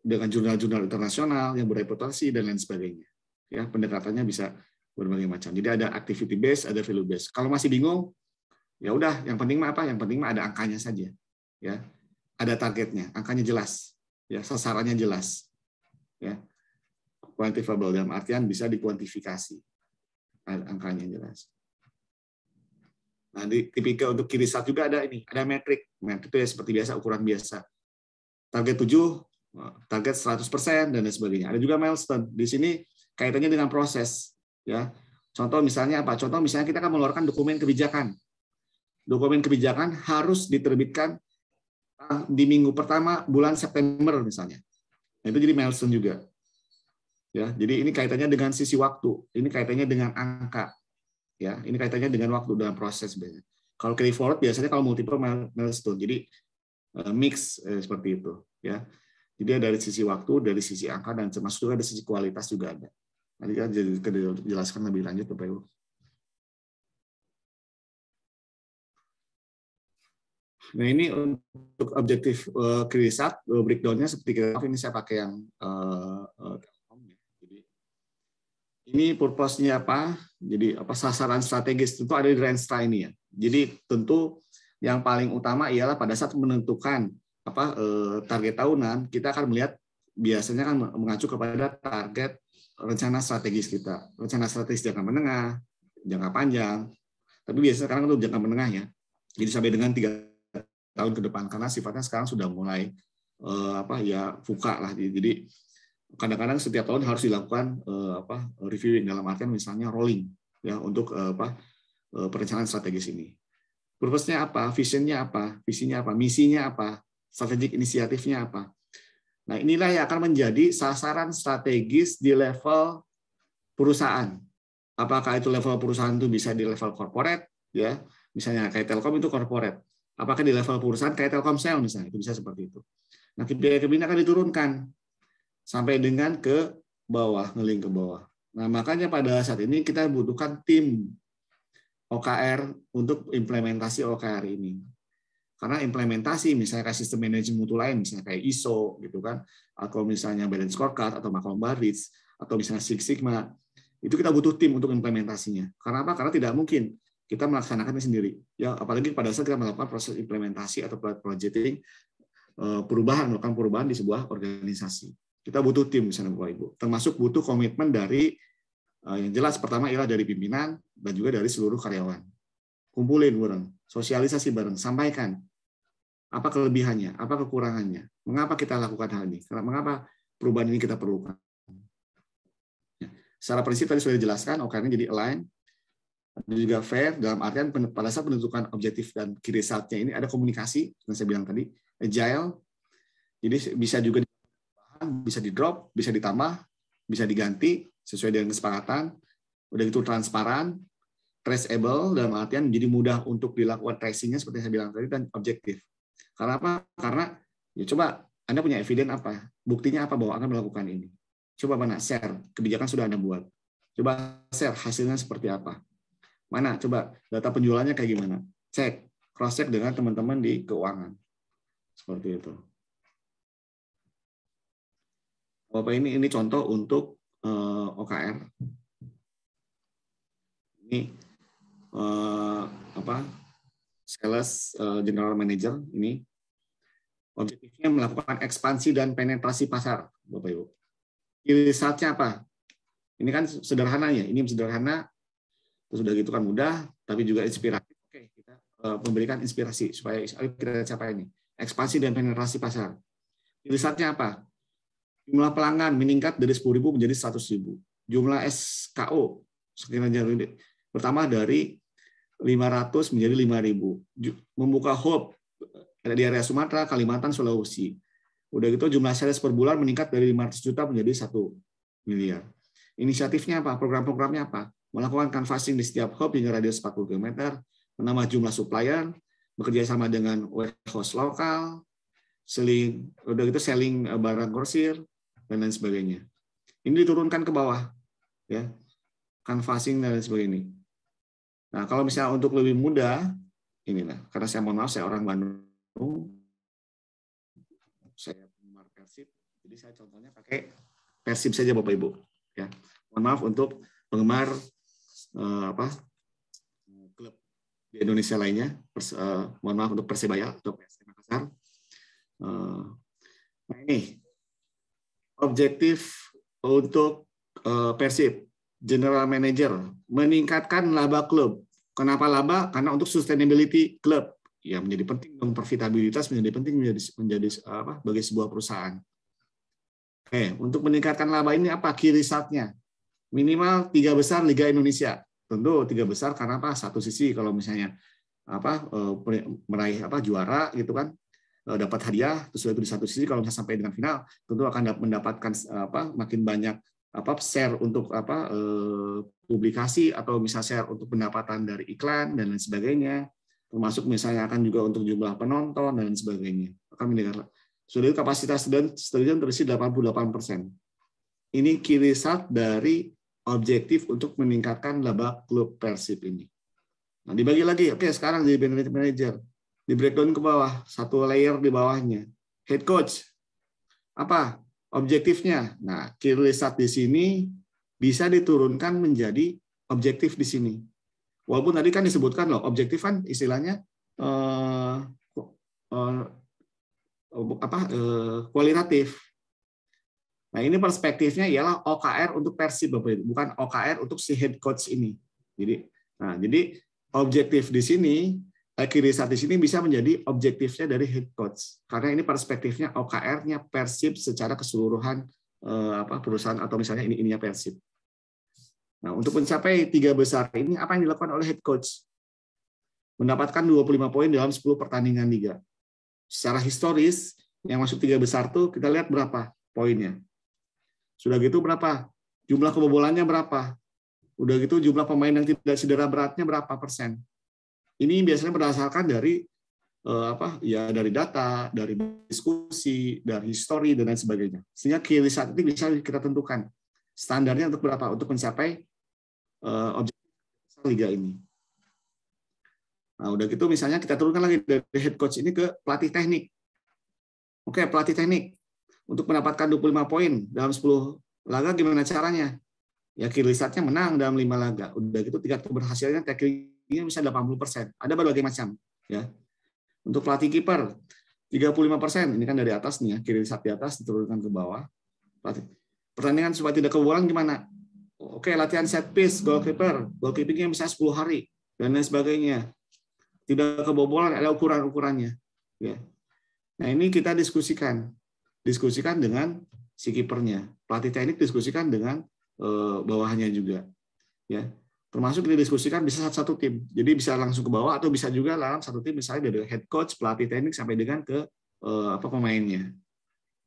dengan jurnal-jurnal internasional yang bereputasi dan lain sebagainya. Ya, pendekatannya bisa berbagai macam. Jadi ada activity base, ada value base. Kalau masih bingung, ya udah, yang penting mah apa? Yang penting mah ada angkanya saja. Ya. Ada targetnya, angkanya jelas. Ya, sasarannya jelas. Ya. Quantifiable dalam artian bisa dikuantifikasi. Angkanya jelas. Nah, di tipikal untuk QResearch juga ada ini, ada metrik. Metrik itu ya seperti biasa, ukuran biasa. Target 7, target 100% dan lain sebagainya. Ada juga milestone. Di sini kaitannya dengan proses, ya. Contoh misalnya apa? Contoh misalnya kita akan mengeluarkan dokumen kebijakan. Dokumen kebijakan harus diterbitkan di minggu pertama bulan September misalnya. Nah, itu jadi milestone juga. Ya, jadi ini kaitannya dengan sisi waktu, ini kaitannya dengan angka. Ya, ini kaitannya dengan waktu dalam proses biasanya. Kalau carry forward biasanya kalau multiple milestone. Jadi mix seperti itu, ya. Jadi dari sisi waktu, dari sisi angka, dan termasuk juga dari sisi kualitas juga ada. Nanti kita jelaskan lebih lanjut, Bapak Ibu. Nah, ini untuk objektif QResearch, breakdown-nya seperti ini saya pakai yang jadi ini purpose-nya apa? Jadi apa sasaran strategis tentu ada di Renstra ini ya. Jadi tentu yang paling utama ialah pada saat menentukan target tahunan, kita akan melihat biasanya kan mengacu kepada target rencana strategis kita. Rencana strategis jangka menengah, jangka panjang. Tapi biasanya sekarang untuk jangka menengah ya. Jadi sampai dengan 3 tahun ke depan, karena sifatnya sekarang sudah mulai VUCA lah. Jadi kadang-kadang setiap tahun harus dilakukan reviewing, dalam artian misalnya rolling ya untuk perencanaan strategis ini. Purpose-nya apa, vision-nya apa, visinya apa, misinya apa, strategic inisiatifnya apa. Nah, inilah yang akan menjadi sasaran strategis di level perusahaan. Apakah itu level perusahaan itu bisa di level corporate ya, misalnya kayak Telkom itu corporate. Apakah di level perusahaan kayak Telkomsel misalnya, itu bisa seperti itu. Nah, KPI akan diturunkan sampai dengan ke bawah, ngeling ke bawah. Nah, makanya pada saat ini kita butuhkan tim OKR untuk implementasi OKR ini. Karena implementasi misalnya kayak sistem manajemen mutu lain, misalnya kayak ISO gitu kan, atau misalnya balance scorecard atau Malcolm Baldrige atau misalnya Six Sigma, itu kita butuh tim untuk implementasinya. Karena apa? Karena tidak mungkin kita melaksanakannya sendiri. Ya, apalagi pada saat kita melakukan proses implementasi atau projecting, melakukan perubahan di sebuah organisasi. Kita butuh tim misalnya Bapak Ibu. Termasuk butuh komitmen dari yang jelas pertama ialah dari pimpinan dan juga dari seluruh karyawan. Kumpulin bareng, sosialisasi bareng, sampaikan apa kelebihannya, apa kekurangannya, mengapa kita lakukan hal ini, mengapa perubahan ini kita perlukan. Secara prinsip tadi sudah dijelaskan, OKR-nya jadi align, dan juga fair dalam artian pada saat menentukan objektif dan key result-nya ini ada komunikasi yang saya bilang tadi, agile, jadi bisa juga bisa di drop, bisa ditambah, bisa diganti sesuai dengan kesepakatan, udah itu transparan, traceable dalam artian menjadi mudah untuk dilakukan tracing-nya seperti yang saya bilang tadi, dan objektif. Karena apa? Karena ya coba Anda punya evidence apa, buktinya apa bahwa Anda melakukan ini. Coba mana share, kebijakan sudah Anda buat. Coba share hasilnya seperti apa. Mana? Coba data penjualannya kayak gimana? Cek, cross-check dengan teman-teman di keuangan. Seperti itu. Bapak ini contoh untuk OKR. Ini sales general manager ini objektifnya melakukan ekspansi dan penetrasi pasar, Bapak Ibu. Result-nya apa? Ini kan sederhana ya. Ini sederhana. Sudah gitu kan mudah, tapi juga inspiratif. Oke, kita memberikan inspirasi supaya kita capai ini. Ekspansi dan penetrasi pasar. Result-nya apa? Jumlah pelanggan meningkat dari 10.000 menjadi 100.000. Jumlah SKO sekiranya pertama dari 500 menjadi 5.000. Membuka hub di area Sumatera, Kalimantan, Sulawesi. Udah gitu jumlah sales per bulan meningkat dari 500 juta menjadi 1 miliar. Inisiatifnya apa? Program-programnya apa? Melakukan canvassing di setiap hub hingga radius 40 km, menambah jumlah supplier, bekerja sama dengan warehouse lokal, selling barang grosir, dan lain sebagainya. Ini diturunkan ke bawah, ya, canvassing dan lain sebagainya. Nah, kalau misalnya untuk lebih mudah, inilah, karena saya mohon maaf, saya orang Bandung, saya penggemar Persib, jadi saya contohnya pakai Persib saja Bapak Ibu. Ya, mohon maaf untuk penggemar klub di Indonesia lainnya. Mohon maaf untuk Persebaya atau PSM Makassar. Nah ini objektif untuk Persib, General Manager, meningkatkan laba klub. Kenapa laba? Karena untuk sustainability klub. Ya, menjadi penting dong, profitabilitas menjadi penting menjadi bagi sebuah perusahaan. Oke, untuk meningkatkan laba ini apa key result-nya? Minimal 3 besar Liga Indonesia. Tentu 3 besar karena apa? Satu sisi kalau misalnya meraih juara gitu kan, dapat hadiah, terus itu di satu sisi kalau misalnya sampai dengan final tentu akan mendapatkan makin banyak share untuk publikasi atau misalnya share untuk pendapatan dari iklan dan lain sebagainya, termasuk misalnya akan juga untuk jumlah penonton dan lain sebagainya. Akan meningkat. Sudah kapasitas stadion terisi 88%. Ini key result dari objektif untuk meningkatkan laba klub Persib ini. Nah, dibagi lagi. Oke, sekarang jadi manager. Di breakdown ke bawah, satu layer di bawahnya. Head coach. Apa objektifnya? Nah, key result di sini bisa diturunkan menjadi objektif di sini. Walaupun tadi kan disebutkan loh, objektif kan istilahnya kualitatif. Nah, ini perspektifnya ialah OKR untuk Persib, Bapak Ibu, bukan OKR untuk si head coach ini. Jadi objektif di sini, key result di sini bisa menjadi objektifnya dari head coach. Karena ini perspektifnya OKR-nya Persib secara keseluruhan perusahaan atau misalnya ininya Persib. Nah, untuk mencapai 3 besar ini apa yang dilakukan oleh head coach? Mendapatkan 25 poin dalam 10 pertandingan liga. Secara historis yang masuk 3 besar tuh kita lihat berapa poinnya. Sudah gitu berapa? Jumlah kebobolannya berapa? Udah gitu jumlah pemain yang tidak cedera beratnya berapa persen? Ini biasanya berdasarkan dari dari data, dari diskusi, dari histori dan lain sebagainya. Sehingga key result itu bisa kita tentukan standarnya untuk berapa untuk mencapai objektif liga ini. Nah, udah gitu misalnya kita turunkan lagi dari head coach ini ke pelatih teknik. Oke, pelatih teknik untuk mendapatkan 25 poin dalam 10 laga gimana caranya? Ya key result-nya menang dalam 5 laga. Udah gitu tingkat keberhasilannya tackling-nya bisa 80%. Ada berbagai macam, ya. Untuk pelatih kiper 35%. Ini kan dari atas nih ya, key result di atas diturunkan ke bawah. Pertandingan supaya tidak kebobolan gimana? Oke, latihan set piece, goalkeeper, goalkeeping-nya bisa 10 hari dan lain sebagainya. Tidak kebobolan, ada ukuran-ukurannya. Ya. Nah, ini kita diskusikan dengan si kipernya. Pelatih teknik diskusikan dengan bawahannya juga. Ya. Termasuk didiskusikan bisa satu tim. Jadi bisa langsung ke bawah atau bisa juga dalam satu tim misalnya dari head coach, pelatih teknik sampai dengan ke pemainnya.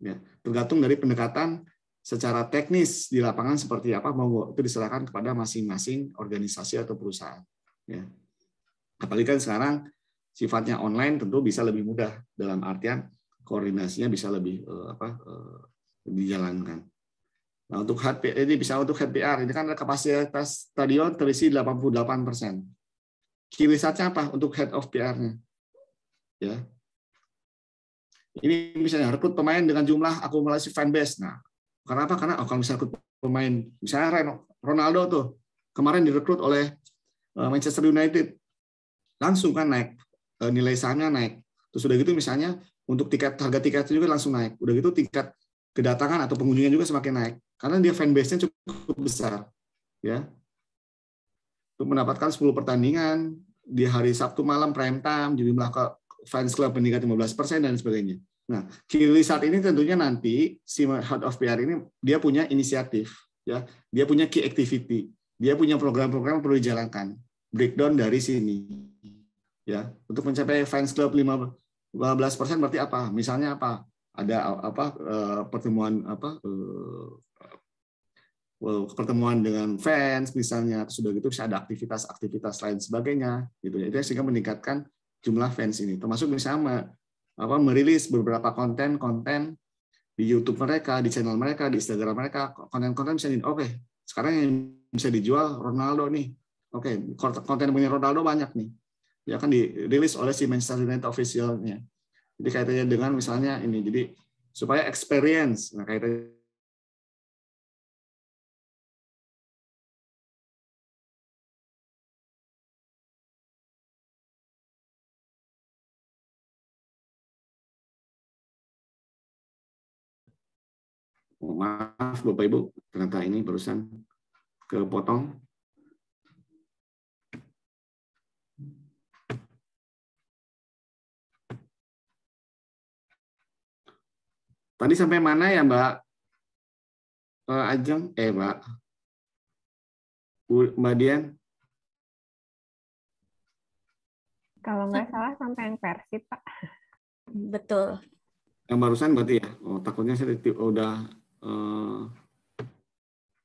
Ya. Tergantung dari pendekatan secara teknis di lapangan seperti apa, mau itu diserahkan kepada masing-masing organisasi atau perusahaan. Ya. Apalagi kan sekarang sifatnya online tentu bisa lebih mudah dalam artian koordinasinya bisa lebih dijalankan. Nah, untuk ini bisa untuk HPR ini kan kapasitas stadion terisi 88%. Key result-nya apa untuk head of PR-nya? Ya. Ini misalnya rekrut pemain dengan jumlah akumulasi fanbase. Nah, kenapa? Karena kalau misalnya rekrut pemain, misalnya Ronaldo tuh kemarin direkrut oleh Manchester United, langsung kan naik, nilai sahamnya naik. Terus udah gitu misalnya untuk harga tiket juga langsung naik. Udah gitu tingkat kedatangan atau pengunjungnya juga semakin naik karena dia fanbase-nya cukup besar. Ya. Untuk mendapatkan 10 pertandingan di hari Sabtu malam prime time, jumlah fans club meningkat 15% dan sebagainya. Nah, key result ini tentunya nanti si head of PR ini dia punya inisiatif, ya. Dia punya key activity, dia punya program-program yang perlu dijalankan. Breakdown dari sini, ya, untuk mencapai fans club 15% berarti apa? Misalnya apa? Ada pertemuan pertemuan dengan fans misalnya, sudah gitu bisa ada aktivitas lain sebagainya gitu ya. Itu sehingga meningkatkan jumlah fans ini. Termasuk misalnya merilis beberapa konten di YouTube mereka, di channel mereka, di Instagram mereka, konten-konten bisa oke, sekarang yang bisa dijual Ronaldo nih. Oke, konten punya Ronaldo banyak nih. Ya kan dirilis oleh si Manchester United official-nya. Jadi kaitannya dengan misalnya ini, jadi supaya experience, nah kaitannya maaf Bapak Ibu, ternyata ini barusan kepotong. Tadi sampai mana ya Mbak Ajeng? Mbak Dian? Kalau nggak salah sampai yang Persib, Pak. Betul. Yang barusan berarti ya? Oh, takutnya saya udah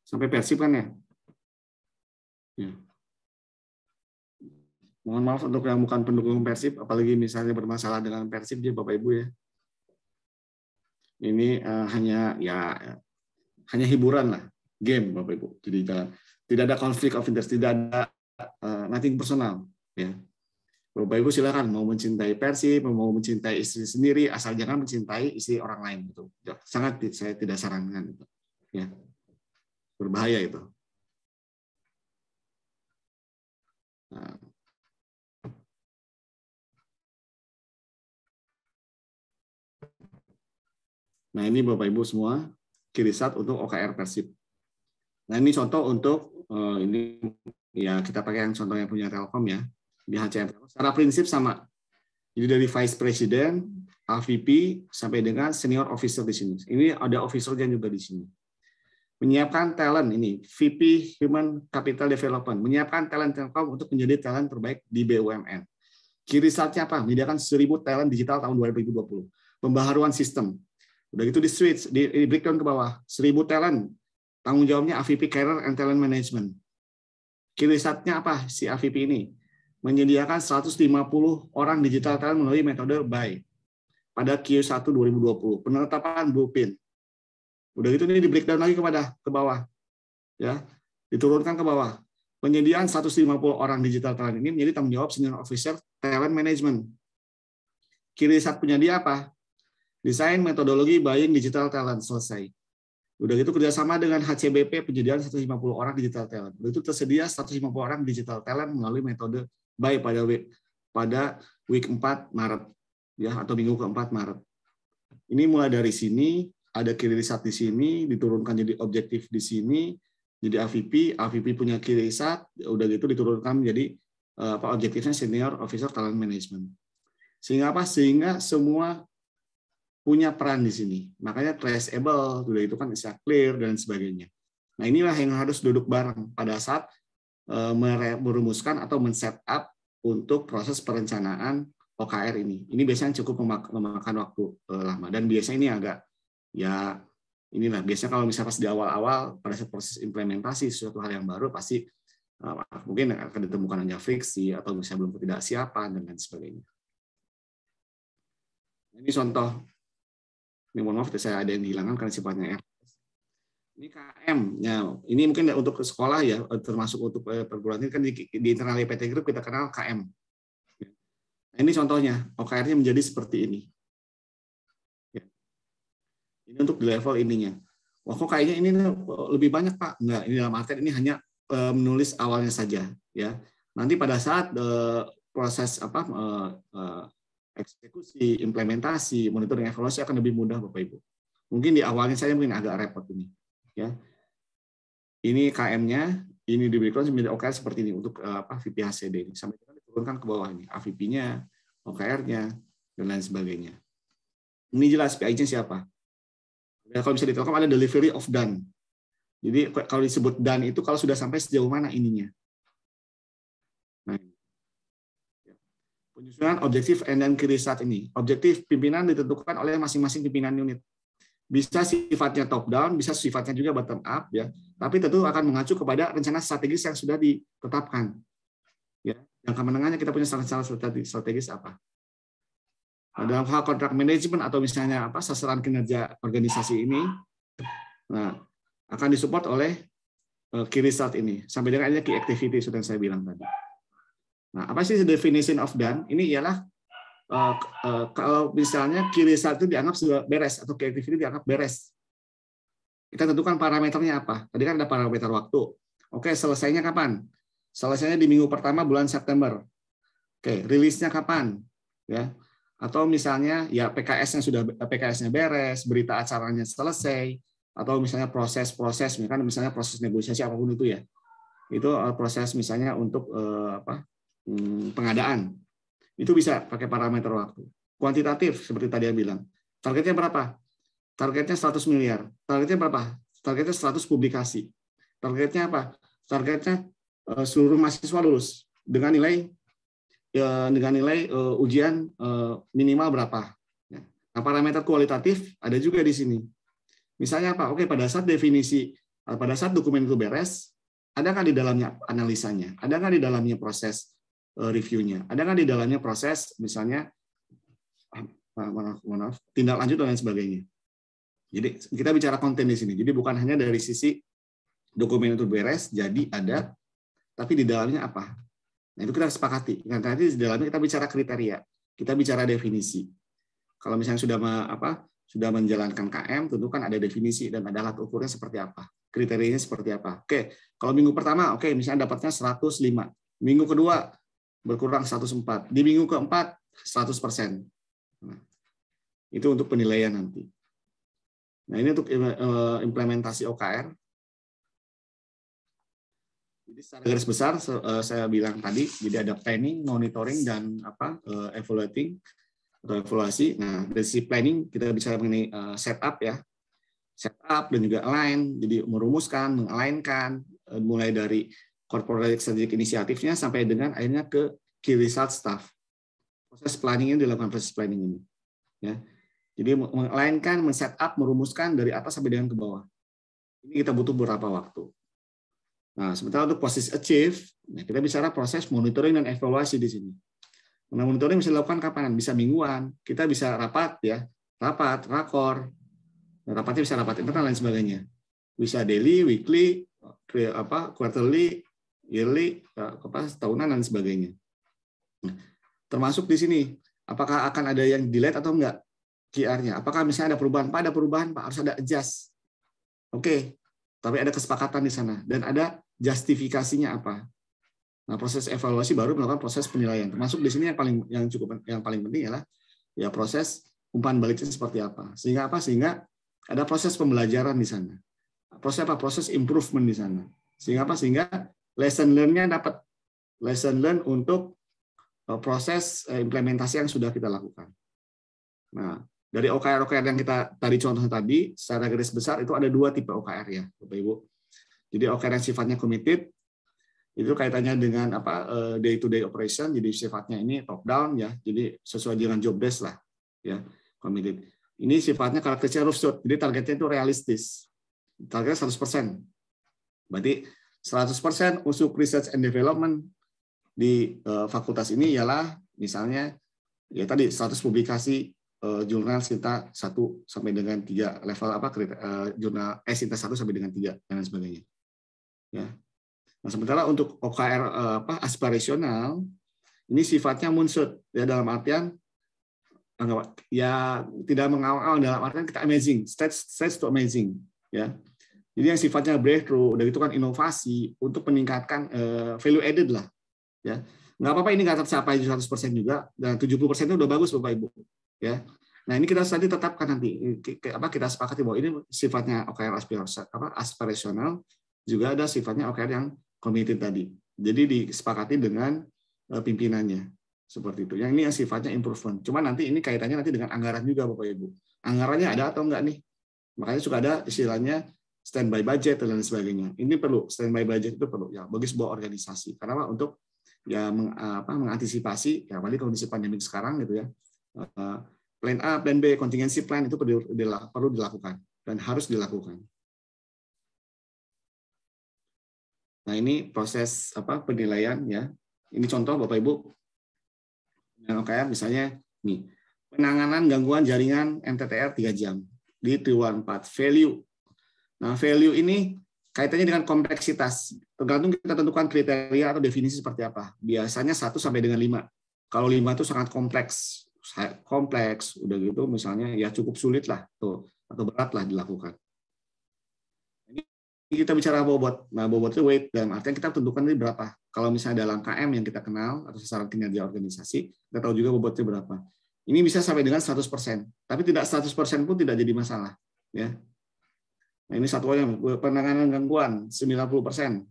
sampai Persib kan ya? Ya. Mohon maaf untuk yang bukan pendukung Persib, apalagi misalnya bermasalah dengan Persib ya Bapak Ibu ya. Ini hanya hiburan lah, game Bapak Ibu. Jadi tidak ada konflik of interest, tidak ada nothing personal ya. Bapak Ibu silakan mau mencintai Persib, mau mencintai istri sendiri, asal jangan mencintai istri orang lain gitu. Sangat saya tidak sarankan itu. Ya. Berbahaya itu. Nah, ini Bapak Ibu semua kirisat untuk OKR Persib. Nah, ini contoh untuk ini ya kita pakai yang contoh yang punya Telkom ya. Di HCM. Secara prinsip sama. Jadi dari Vice President, AVP sampai dengan senior officer di sini. Ini ada officer-nya juga di sini. Menyiapkan talent ini, VP Human Capital Development, menyiapkan talent Telkom untuk menjadi talent terbaik di BUMN. Kirisatnya apa? Menyediakan 1.000 talent digital tahun 2020. Pembaharuan sistem. Udah gitu di switch, di breakdown ke bawah. 1.000 talent. Tanggung jawabnya AVP Career and Talent Management. Kirisatnya apa si AVP ini? Menyediakan 150 orang digital talent melalui metode BUY pada Q1 2020. Penetapan blueprint. Udah gitu ini di breakdown lagi ke bawah. Ya. Diturunkan ke bawah. Penyediaan 150 orang digital talent ini menjadi tanggung jawab senior officer talent management. Kirisat punya dia apa? Desain metodologi buying digital talent selesai. Udah gitu kerjasama dengan HCBP penyediaan 150 orang digital talent. Udah itu tersedia 150 orang digital talent melalui metode buy pada week 4 Maret ya atau minggu ke-4 Maret. Ini mulai dari sini ada kirisat di sini diturunkan jadi objektif di sini jadi AVP punya kirisat udah gitu diturunkan menjadi objektifnya senior officer talent management. Sehingga apa? Sehingga semua punya peran di sini. Makanya traceable, udah itu kan bisa clear dan sebagainya. Nah, inilah yang harus duduk bareng pada saat merumuskan atau men-set up untuk proses perencanaan OKR ini. Ini biasanya cukup memakan waktu lama dan biasanya ini agak ya inilah biasanya kalau misalnya pas di awal-awal pada saat proses implementasi sesuatu hal yang baru pasti mungkin akan ditemukan hanya friksi atau misalnya belum ketidaksiapan dan lain sebagainya. Ini contoh. Ini mohon maaf, saya ada yang dihilangkan karena sifatnya RS. Ini KM. Ya, ini mungkin untuk sekolah ya, termasuk untuk perguruan tinggi kan di internal PT Group kita kenal KM. Nah, ini contohnya, OKR-nya menjadi seperti ini. Ya. Ini untuk di level ininya. Wah, kok kayaknya ini lebih banyak Pak? Enggak, ini dalam artian ini hanya menulis awalnya saja. Ya, nanti pada saat proses eksekusi, implementasi, monitoring, evaluasi akan lebih mudah Bapak Ibu. Mungkin di awalnya saya mungkin agak repot ini. Ya. Ini KM-nya, ini diberikan menjadi OKR seperti ini untuk VP HCD ini. Sampai diturunkan ke bawah ini, AVP-nya, OKR-nya, dan lain sebagainya. Ini jelas PI-nya siapa. Ya, kalau bisa di Telkom ada delivery of done. Jadi kalau disebut done itu kalau sudah sampai sejauh mana ininya. Nah, penyusunan objektif and then kirisat ini. Objektif pimpinan ditentukan oleh masing-masing pimpinan unit. bisa sifatnya top down, bisa sifatnya juga bottom up ya. Tapi tentu akan mengacu kepada rencana strategis yang sudah ditetapkan. Ya, jangka menengahnya kita punya rencana strategis apa? Nah, dalam hal kontrak manajemen atau misalnya apa sasaran kinerja organisasi ini, nah akan disupport oleh key result ini sampai dengan key activity sudah saya bilang tadi. Nah, apa sih definition of done? Ini ialah kalau misalnya key result itu dianggap sudah beres atau key activity dianggap beres. Kita tentukan parameternya apa? Tadi kan ada parameter waktu. Oke, selesainya kapan? Selesainya di minggu pertama bulan September. Oke, rilisnya kapan? Ya. Atau misalnya ya PKS-nya beres, berita acaranya selesai, atau misalnya proses-proses, misalnya proses negosiasi apapun itu ya. Itu proses misalnya untuk pengadaan. Itu bisa pakai parameter waktu. Kuantitatif seperti tadi saya bilang. Targetnya berapa? Targetnya 100 miliar. Targetnya berapa? Targetnya 100 publikasi. Targetnya apa? Targetnya seluruh mahasiswa lulus dengan nilai ujian minimal berapa. Nah, parameter kualitatif ada juga di sini. Misalnya apa? Oke, pada saat dokumen itu beres, ada nggak di dalamnya analisanya? Ada nggak di dalamnya proses reviewnya? Ada nggak di dalamnya proses misalnya maaf, tindak lanjut dan lain sebagainya. Jadi kita bicara konten di sini. Jadi bukan hanya dari sisi dokumen itu beres, jadi ada, tapi di dalamnya apa? Nah, itu kita sepakati. Nanti di dalamnya kita bicara kriteria, kita bicara definisi. Kalau misalnya sudah menjalankan KM, tentu kan ada definisi dan ada alat ukurnya seperti apa, kriterianya seperti apa. Oke, kalau minggu pertama, misalnya dapatnya 105. Minggu kedua berkurang 104. Di minggu keempat 100%. Nah, itu untuk penilaian nanti. Nah, ini untuk implementasi OKR. Jadi secara garis besar saya bilang tadi, jadi ada planning, monitoring, dan evaluating atau evaluasi. Nah, dari sisi planning kita bicara mengenai setup ya, setup dan juga align. Jadi merumuskan, meng-alignkan mulai dari corporate strategic inisiatifnya sampai dengan akhirnya ke key result staff. Proses planning ini dilakukan proses planning ini. Ya. Jadi meng-alignkan, men-setup, merumuskan dari atas sampai dengan ke bawah. Ini kita butuh beberapa waktu. Nah, sementara untuk proses achieve, kita bicara proses monitoring dan evaluasi di sini. Nah, monitoring bisa dilakukan kapan? Bisa mingguan, kita bisa rapat ya, rakor. Nah, rapatnya bisa rapat internal dan sebagainya. Bisa daily, weekly, quarterly, yearly, tahunan dan sebagainya. Nah, termasuk di sini, apakah akan ada yang delete atau enggak QR-nya? Apakah misalnya ada perubahan? Pak, ada perubahan, Pak, harus ada adjust. Oke. Tapi ada kesepakatan di sana dan ada justifikasinya apa. Nah, proses evaluasi baru melakukan proses penilaian. Termasuk di sini yang paling penting adalah ya proses umpan baliknya seperti apa. Sehingga ada proses pembelajaran di sana. Proses improvement di sana. Sehingga lesson learn-nya dapat lesson learn untuk proses implementasi yang sudah kita lakukan. Nah, dari OKR yang kita tadi contoh tadi, secara garis besar itu ada 2 tipe OKR ya, Bapak Ibu. Jadi OKR yang sifatnya committed, itu kaitannya dengan day to day operation, jadi sifatnya ini top down ya, jadi sesuai dengan job desk lah, ya committed. Ini sifatnya karakteristik rooftop, jadi targetnya itu realistis, targetnya 100%. Berarti 100% untuk research and development di fakultas ini ialah misalnya ya tadi 100 publikasi jurnal kita 1 sampai dengan 3 level jurnal Sinta 1 sampai dengan 3 dan sebagainya. Ya. Nah, sementara untuk OKR aspirasional ini sifatnya moonshot ya, dalam artian ya tidak mengawal, dalam artian kita amazing, stage to amazing ya. Jadi yang sifatnya breakthrough, udah itu kan inovasi untuk meningkatkan value added lah ya. Nggak apa-apa ini nggak tercapai 100% juga, dan 70% itu udah bagus Bapak Ibu. Ya, nah ini kita tadi tetapkan nanti kita sepakati bahwa ini sifatnya OKR aspirasional, juga ada sifatnya OKR yang committed tadi. Jadi disepakati dengan pimpinannya seperti itu. Yang ini yang sifatnya improvement. Cuma nanti ini kaitannya nanti dengan anggaran juga Bapak Ibu. Anggarannya ada atau enggak nih? Makanya suka ada istilahnya standby budget dan lain sebagainya. Ini perlu standby budget itu perlu ya bagi sebuah organisasi. Karena untuk ya mengantisipasi ya apalagi kondisi pandemi sekarang gitu ya. plan A, plan B, contingency plan itu perlu dilakukan dan harus dilakukan. Nah, ini proses penilaian ya. Ini contoh Bapak Ibu. Yang kayak misalnya nih, penanganan gangguan jaringan MTTR 3 jam di triwulan 4. Value. Nah, value ini kaitannya dengan kompleksitas. Tergantung kita tentukan kriteria atau definisi seperti apa. Biasanya 1 sampai dengan 5. Kalau 5 itu sangat kompleks, udah gitu misalnya ya cukup sulit lah tuh atau berat lah dilakukan. Ini kita bicara bobot. Nah, bobot itu weight dalam artian kita tentukan ini berapa. Kalau misalnya dalam KM yang kita kenal atau sasaran kinerja organisasi, kita tahu juga bobotnya berapa. Ini bisa sampai dengan 100%, tapi tidak 100% pun tidak jadi masalah, ya. Nah, ini satuannya penanganan gangguan 90%,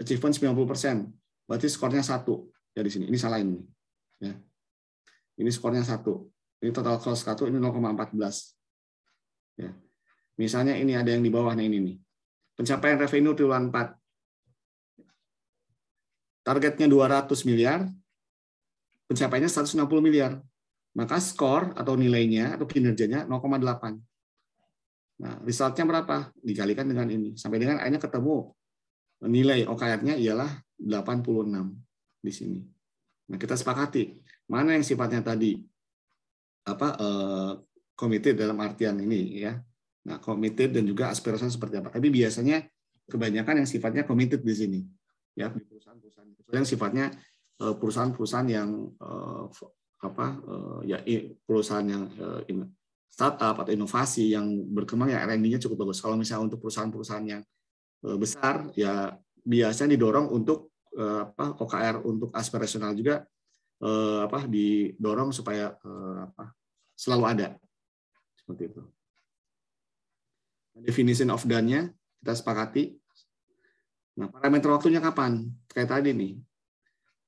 achievement 90%, berarti skornya 1 ya di sini. Ini salah ini, ya. Ini skornya 1. Ini total cost 1, ini 0,14. Ya. Misalnya ini ada yang di bawah, nah ini nih. Pencapaian revenue triwulan 4. Targetnya 200 miliar, pencapaiannya 160 miliar. Maka skor atau nilainya atau kinerjanya 0,8. Nah, resultnya berapa? Dikalikan dengan ini. Sampai dengan akhirnya ketemu nilai OKR-nya ialah 86 di sini. Nah, kita sepakati mana yang sifatnya tadi committed dalam artian ini ya. Nah, committed dan juga aspirasi seperti apa. Tapi biasanya kebanyakan yang sifatnya committed di sini. Ya, di perusahaan-perusahaan yang sifatnya perusahaan-perusahaan yang perusahaan yang startup atau inovasi yang berkembang ya R&D-nya cukup bagus. Kalau misalnya untuk perusahaan-perusahaan yang besar ya biasanya didorong untuk OKR untuk aspirasional juga didorong supaya selalu ada seperti itu. Definition of done-nya kita sepakati. Nah, parameter waktunya kapan? Kayak tadi nih.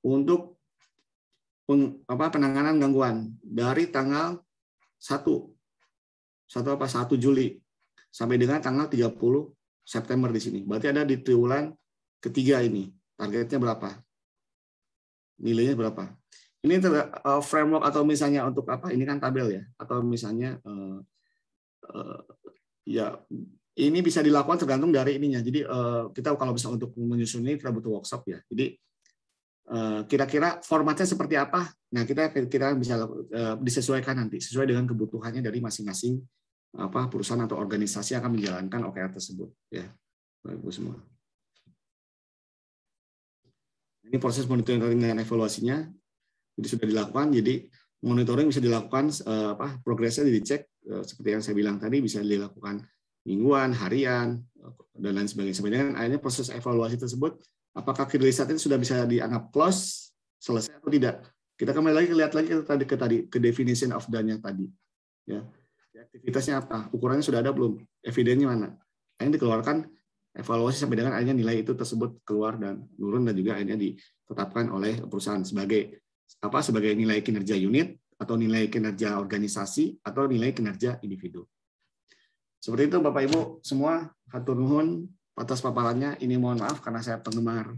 Untuk penanganan gangguan dari tanggal 1 Juli sampai dengan tanggal 30 September di sini. Berarti ada di triwulan ketiga ini. Targetnya berapa? Nilainya berapa? Ini framework atau misalnya untuk apa? Ini kan tabel ya. Atau misalnya ya ini bisa dilakukan tergantung dari ininya. Jadi kita kalau bisa untuk menyusun ini kita butuh workshop ya. Jadi kira-kira formatnya seperti apa? Nah, kita bisa disesuaikan nanti sesuai dengan kebutuhannya dari masing-masing perusahaan atau organisasi yang akan menjalankan OKR tersebut ya. Bapak Ibu semua. Ini proses monitoring dan evaluasinya jadi sudah dilakukan. Jadi monitoring bisa dilakukan progresnya dicek seperti yang saya bilang tadi bisa dilakukan mingguan, harian dan lain sebagainya. Sebenarnya akhirnya proses evaluasi tersebut apakah riset itu sudah bisa dianggap close, selesai atau tidak? Kita kembali lagi lihat lagi ke definition of done-nya tadi. Ya. Aktivitasnya apa? Ukurannya sudah ada belum? Evidennya mana? Akhirnya dikeluarkan evaluasi sampai dengan akhirnya nilai itu tersebut keluar dan turun dan juga akhirnya ditetapkan oleh perusahaan sebagai nilai kinerja unit atau nilai kinerja organisasi atau nilai kinerja individu. Seperti itu Bapak Ibu semua, hatur nuhun atas paparannya. Ini mohon maaf karena saya penggemar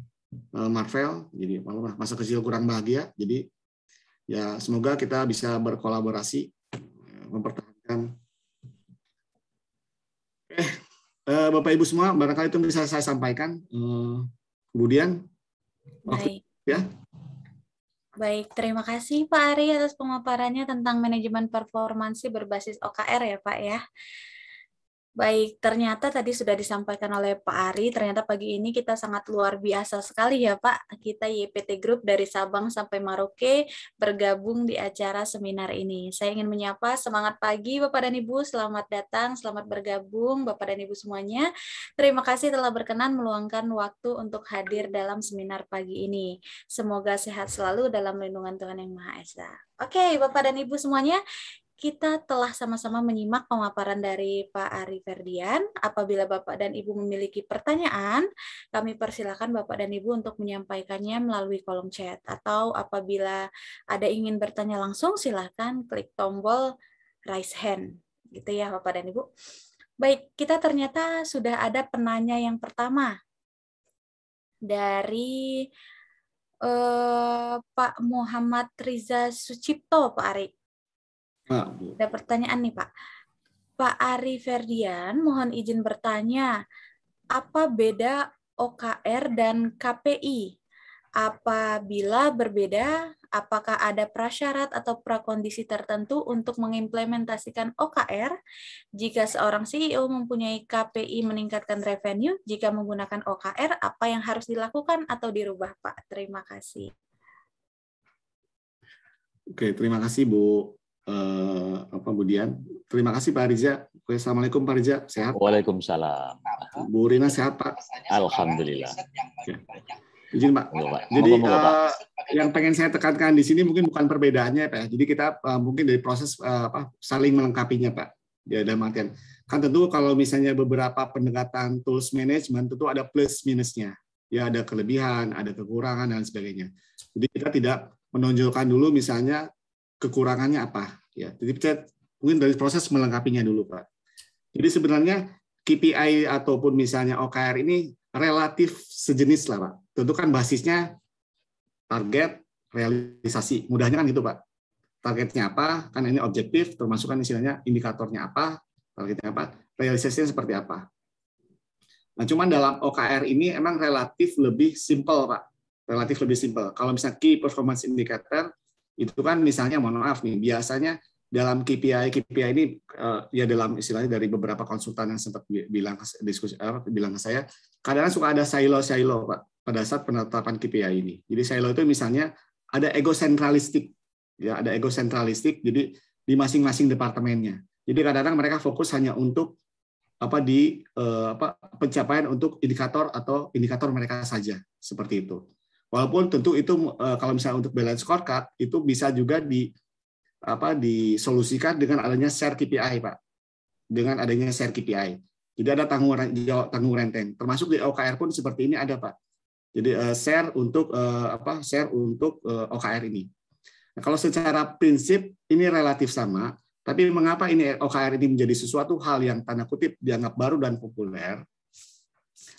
Marvel, jadi masa kecil kurang bahagia. Jadi ya semoga kita bisa berkolaborasi mempertahankan. Bapak Ibu semua, barangkali itu bisa saya sampaikan. Kemudian Baik. Ya. Baik, terima kasih Pak Ari atas pemaparannya tentang manajemen performansi berbasis OKR ya Pak ya. Baik, ternyata tadi sudah disampaikan oleh Pak Ari, ternyata pagi ini kita sangat luar biasa sekali ya Pak. Kita YPT Group dari Sabang sampai Merauke bergabung di acara seminar ini. Saya ingin menyapa semangat pagi Bapak dan Ibu, selamat datang, selamat bergabung Bapak dan Ibu semuanya. Terima kasih telah berkenan meluangkan waktu untuk hadir dalam seminar pagi ini. Semoga sehat selalu dalam lindungan Tuhan Yang Maha Esa. Oke, Bapak dan Ibu semuanya, kita telah sama-sama menyimak pemaparan dari Pak Ari Ferdian. Apabila Bapak dan Ibu memiliki pertanyaan, kami persilakan Bapak dan Ibu untuk menyampaikannya melalui kolom chat. Atau apabila ada ingin bertanya langsung, silakan klik tombol raise hand. Gitu ya Bapak dan Ibu. Baik, kita ternyata sudah ada penanya yang pertama. Dari Pak Muhammad Riza Sucipto, Pak Ari. Pak, Bu. Ada pertanyaan nih, Pak. Pak Ari Ferdian, mohon izin bertanya, apa beda OKR dan KPI? Apabila berbeda, apakah ada prasyarat atau prakondisi tertentu untuk mengimplementasikan OKR? Jika seorang CEO mempunyai KPI meningkatkan revenue, jika menggunakan OKR, apa yang harus dilakukan atau dirubah, Pak? Terima kasih. Oke, terima kasih Bu Bu Dian. Terima kasih Pak Riza. Oke, Assalamualaikum Pak Riza, sehat? Waalaikumsalam. Bu Rina sehat Pak? Alhamdulillah. Oke. Izin Pak. Pak. Jadi Moga-moga, Pak. yang pengen saya tekankan di sini mungkin bukan perbedaannya Pak. Jadi kita mungkin dari proses saling melengkapinya Pak. Ya, dalam artian kan tentu kalau misalnya beberapa pendekatan tools management tentu ada plus minusnya. Ya, ada kelebihan, ada kekurangan dan sebagainya. Jadi kita tidak menonjolkan dulu misalnya kekurangannya apa. Ya, jadi kita mungkin dari proses melengkapinya dulu Pak. Jadi sebenarnya KPI ataupun misalnya OKR ini relatif sejenis lah Pak. Tentu kan basisnya target, realisasi. Mudahnya kan gitu Pak. Targetnya apa, kan ini objektif, termasuk kan istilahnya indikatornya apa, targetnya apa, realisasinya seperti apa. Nah, cuman dalam OKR ini emang relatif lebih simpel Pak. Relatif lebih simpel. Kalau misalnya Key Performance Indicator, itu kan misalnya, mohon maaf nih, biasanya dalam KPI ini ya dalam istilahnya dari beberapa konsultan yang sempat bilang ke saya, kadang suka ada silo Pak pada saat penetapan KPI ini. Jadi silo itu misalnya ada egosentralistik, ya ada egosentralistik. Jadi di masing-masing departemennya. Jadi kadang-kadang mereka fokus hanya untuk pencapaian untuk indikator atau indikator mereka saja seperti itu. Walaupun tentu itu kalau misalnya untuk balance scorecard itu bisa juga disolusikan dengan adanya share KPI Pak. Dengan adanya share KPI. Jadi ada tanggung renteng. Termasuk di OKR pun seperti ini ada Pak. Jadi share untuk OKR ini. Nah, kalau secara prinsip ini relatif sama, tapi mengapa ini OKR ini menjadi sesuatu hal yang tanda kutip dianggap baru dan populer?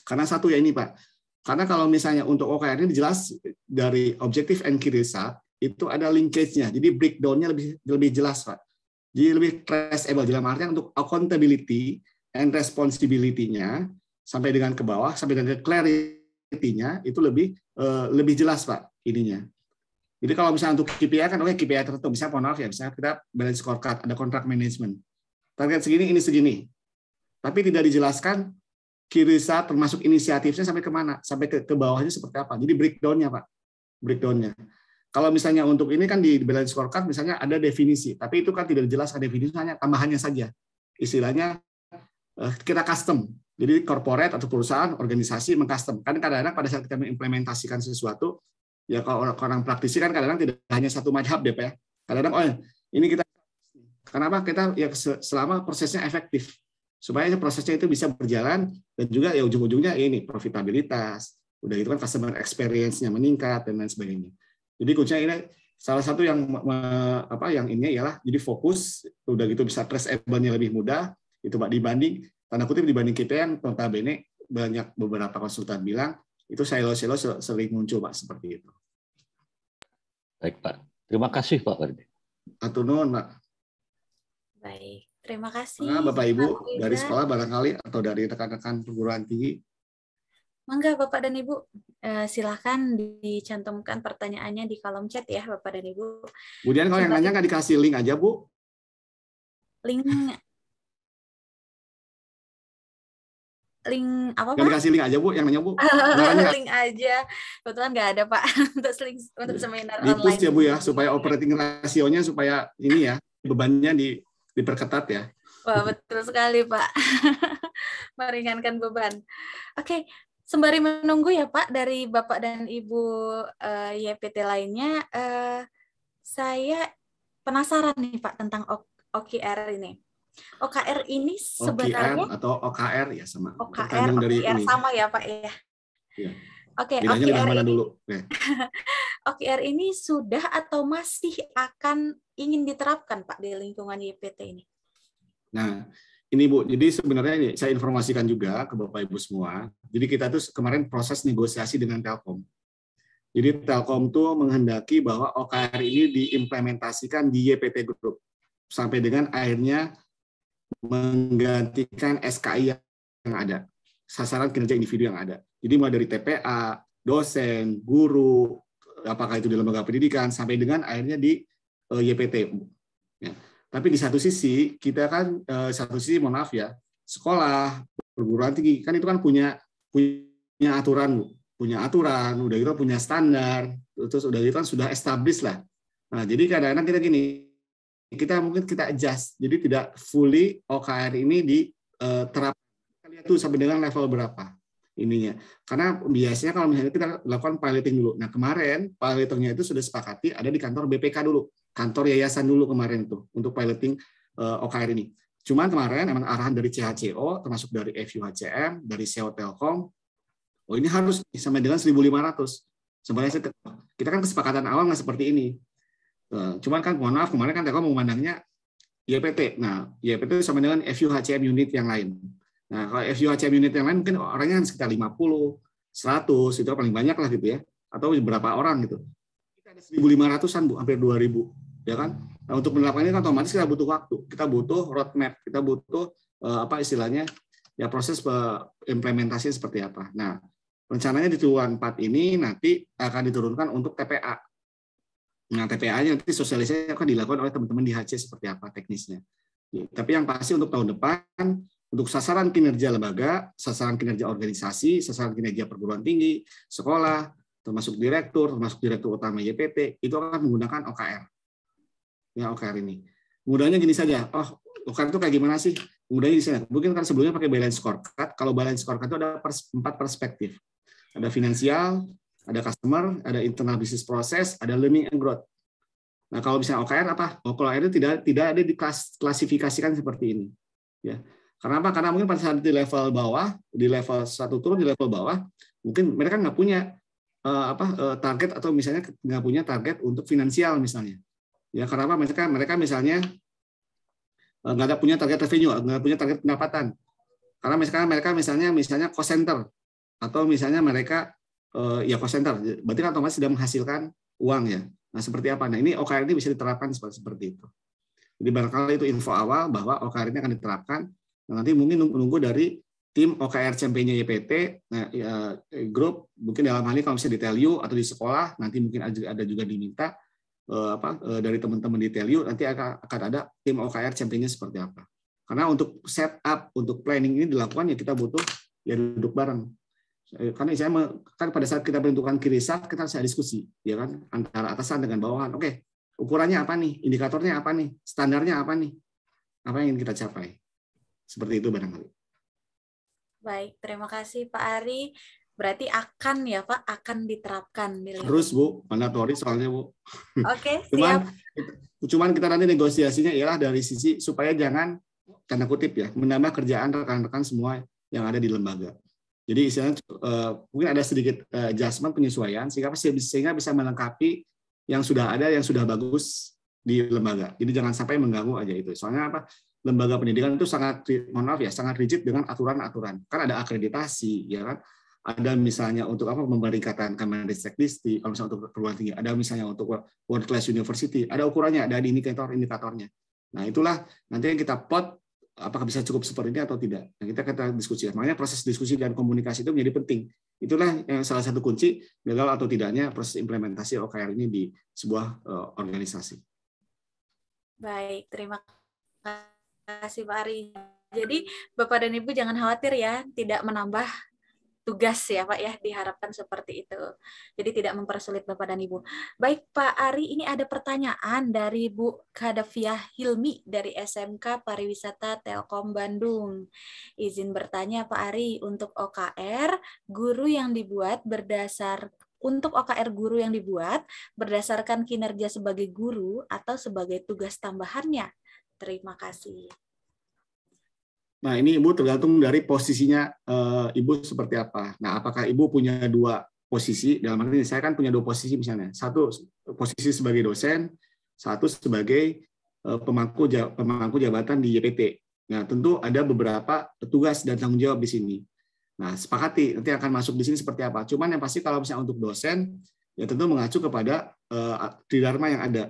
Karena satu ya ini Pak. Karena kalau misalnya untuk OKR ini jelas dari objective and key result itu ada linkage-nya. Jadi breakdown-nya lebih jelas, Pak. Jadi lebih traceable dalam artian untuk accountability and responsibility-nya sampai dengan ke bawah, sampai dengan ke clarity-nya itu lebih jelas, Pak, ininya. Jadi kalau misalnya untuk KPI kan KPI tertentu, misalnya mohon maaf ya, misalnya kita balance scorecard, ada contract management. Target segini, ini segini. Tapi tidak dijelaskan key result termasuk inisiatifnya sampai kemana, sampai ke bawahnya seperti apa. Jadi breakdown-nya, Pak. Breakdown-nya. Kalau misalnya untuk ini kan di balance scorecard misalnya ada definisi, tapi itu kan tidak dijelaskan definisi, hanya tambahannya saja. Istilahnya kita custom. Jadi corporate atau perusahaan, organisasi mengcustom. Kan kadang-kadang pada saat kita mengimplementasikan sesuatu, ya kalau orang praktisi kan kadang-kadang tidak hanya satu madhab deh Pak ya. Kadang-kadang ini kita kenapa kita ya selama prosesnya efektif supaya prosesnya itu bisa berjalan dan juga ya ujung-ujungnya ini profitabilitas, udah gitu kan customer experience-nya meningkat dan lain sebagainya. Jadi kuncinya ini salah satu yang ini ialah jadi fokus, udah gitu bisa traceable-nya lebih mudah itu Pak dibanding tanda kutip dibanding KPI notabene banyak beberapa konsultan bilang itu silo-silo sering muncul Pak seperti itu. Baik Pak, terima kasih Pak Ferdi. Atur nuhun Pak. Baik, terima kasih. Nah, Bapak Ibu dari sekolah barangkali atau dari rekan-rekan perguruan tinggi. Mangga Bapak dan Ibu, silahkan dicantumkan pertanyaannya di kolom chat ya Bapak dan Ibu. Kemudian kalau yang nanya nggak dikasih link aja Bu? Link apa Pak? Nggak dikasih link aja Bu, yang nanya Bu? Link aja, kebetulan nggak ada Pak untuk seminar di online. Ya Bu ya, supaya operating rasionya supaya ini ya bebannya diperketat ya. Wah betul sekali Pak, meringankan beban. Oke. Sembari menunggu ya Pak dari Bapak dan Ibu YPT lainnya, saya penasaran nih Pak tentang OKR ini. OKR ini sebenarnya OKR atau OKR ya sama. OKR ini. Sama ya Pak ya. Ya. Oke, OKR ini sudah atau masih akan ingin diterapkan Pak di lingkungan YPT ini? Nah, ini Bu, jadi sebenarnya ini saya informasikan juga ke Bapak Ibu semua. Jadi kita tuh kemarin proses negosiasi dengan Telkom. Jadi Telkom tuh menghendaki bahwa OKR ini diimplementasikan di YPT Group sampai dengan akhirnya menggantikan SKI yang ada, sasaran kinerja individu yang ada. Jadi mulai dari TPA, dosen, guru, apakah itu di lembaga pendidikan, sampai dengan akhirnya di YPT. Ya. Tapi di satu sisi kita kan, mohon maaf ya, sekolah, perguruan tinggi kan itu kan punya aturan, udah gitu punya standar, terus udah gitu kan sudah established lah. Nah jadi kadang-kadang kita gini, kita adjust, jadi tidak fully OKR ini diterapkan. Kita lihat tuh sampai dengan level berapa ininya. Karena biasanya kalau misalnya kita lakukan piloting dulu. Nah kemarin pilotingnya itu sudah sepakati ada di kantor BPK dulu, kantor yayasan dulu kemarin itu untuk piloting OKR ini. Cuman kemarin emang arahan dari CHCO, termasuk dari FUHCM, dari SEO Telkom, ini harus sampai dengan 1.500. Sebenarnya kita kan kesepakatan awal nggak seperti ini. Cuman kan mohon maaf kemarin kan Telkom memandangnya YPT. Nah, YPT sama dengan FUHCM unit yang lain. Nah, kalau FUHCM unit yang lain mungkin orangnya sekitar 50, 100, itu paling banyak lah gitu ya. Atau berapa orang gitu. Kita ada 1.500-an, Bu, hampir 2.000. Ya kan? Nah, untuk menerapkan ini kan otomatis kita butuh waktu. Kita butuh roadmap, kita butuh apa istilahnya? Ya proses implementasi seperti apa. Nah, rencananya di triwulan 4 ini nanti akan diturunkan untuk TPA. Nah, TPA-nya nanti sosialisasi akan dilakukan oleh teman-teman di HC seperti apa teknisnya. Tapi yang pasti untuk tahun depan, untuk sasaran kinerja lembaga, sasaran kinerja organisasi, sasaran kinerja perguruan tinggi, sekolah, termasuk direktur utama YPT, itu akan menggunakan OKR. Ya, OKR ini. Mudahnya gini saja, OKR itu kayak gimana sih? Mudahnya di sini. Mungkin kan sebelumnya pakai balance scorecard. Kalau balance scorecard itu ada 4 perspektif. Ada finansial, ada customer, ada internal business process, ada learning and growth. Nah, kalau misalnya OKR apa? OKR itu tidak ada diklasifikasikan seperti ini. Ya. Karena apa? Karena mungkin pada saat di level bawah, di level 1 turun di level bawah, mungkin mereka nggak punya target atau misalnya nggak punya target untuk finansial misalnya. Ya, karena apa? Mereka misalnya nggak ada punya target revenue, nggak punya target pendapatan. Karena mereka misalnya cost center atau misalnya mereka ya cost center, berarti kan otomatis sudah menghasilkan uang ya. Nah seperti apa? Nah ini OKR ini bisa diterapkan seperti itu. Jadi barangkali itu info awal bahwa OKR ini akan diterapkan. Nah, nanti mungkin menunggu dari tim OKR campaign-nya YPT, nah, grup mungkin dalam hal ini kalau misalnya di Telyu atau di sekolah nanti mungkin ada juga diminta dari teman-teman di Telyu nanti akan ada tim OKR campaign-nya seperti apa. Karena untuk setup, untuk planning ini dilakukan ya kita butuh ya duduk bareng. Karena kan pada saat kita bentukan KIRISAF kita harus diskusi ya kan antara atasan dengan bawahan. Oke, ukurannya apa nih, indikatornya apa nih, standarnya apa nih, apa yang ingin kita capai, seperti itu barangkali. Baik, terima kasih Pak Ari. Berarti akan ya Pak, akan diterapkan. Harus Bu, mandatori soalnya Bu. Oke, siap. Cuman kita nanti negosiasinya ialah dari sisi supaya jangan tanda kutip ya menambah kerjaan rekan-rekan semua yang ada di lembaga. Jadi istilahnya mungkin ada sedikit adjustment penyesuaian sehingga bisa melengkapi yang sudah ada yang sudah bagus di lembaga. Jadi jangan sampai mengganggu aja itu. Soalnya apa? Lembaga pendidikan itu sangat sangat rigid dengan aturan-aturan. Kan ada akreditasi ya kan. Ada misalnya untuk apa memberi ikatan Kemendikbud, kalau misalnya untuk perguruan tinggi, ada misalnya untuk world class university, ada ukurannya, ada indikatornya. Nah, itulah nanti yang kita plot apakah bisa cukup seperti ini atau tidak. Nah, kita diskusi. Makanya proses diskusi dan komunikasi itu menjadi penting. Itulah yang salah satu kunci gagal atau tidaknya proses implementasi OKR ini di sebuah organisasi. Baik, terima kasih Pak Ari. Jadi Bapak dan Ibu jangan khawatir ya, tidak menambah tugas ya Pak ya, diharapkan seperti itu. Jadi tidak mempersulit Bapak dan Ibu. Baik Pak Ari, ini ada pertanyaan dari Bu Kadafiah Hilmi dari SMK Pariwisata Telkom Bandung. Izin bertanya Pak Ari, untuk OKR guru yang dibuat berdasarkan kinerja sebagai guru atau sebagai tugas tambahannya? Terima kasih. Nah, ini Ibu tergantung dari posisinya Ibu seperti apa. Nah, apakah Ibu punya 2 posisi? Dalam arti ini, saya kan punya 2 posisi misalnya. 1 posisi sebagai dosen, 1 sebagai pemangku jabatan di YPT. Nah, tentu ada beberapa tugas dan tanggung jawab di sini. Nah, sepakati nanti akan masuk di sini seperti apa. Cuman yang pasti kalau misalnya untuk dosen, ya tentu mengacu kepada tridharma yang ada.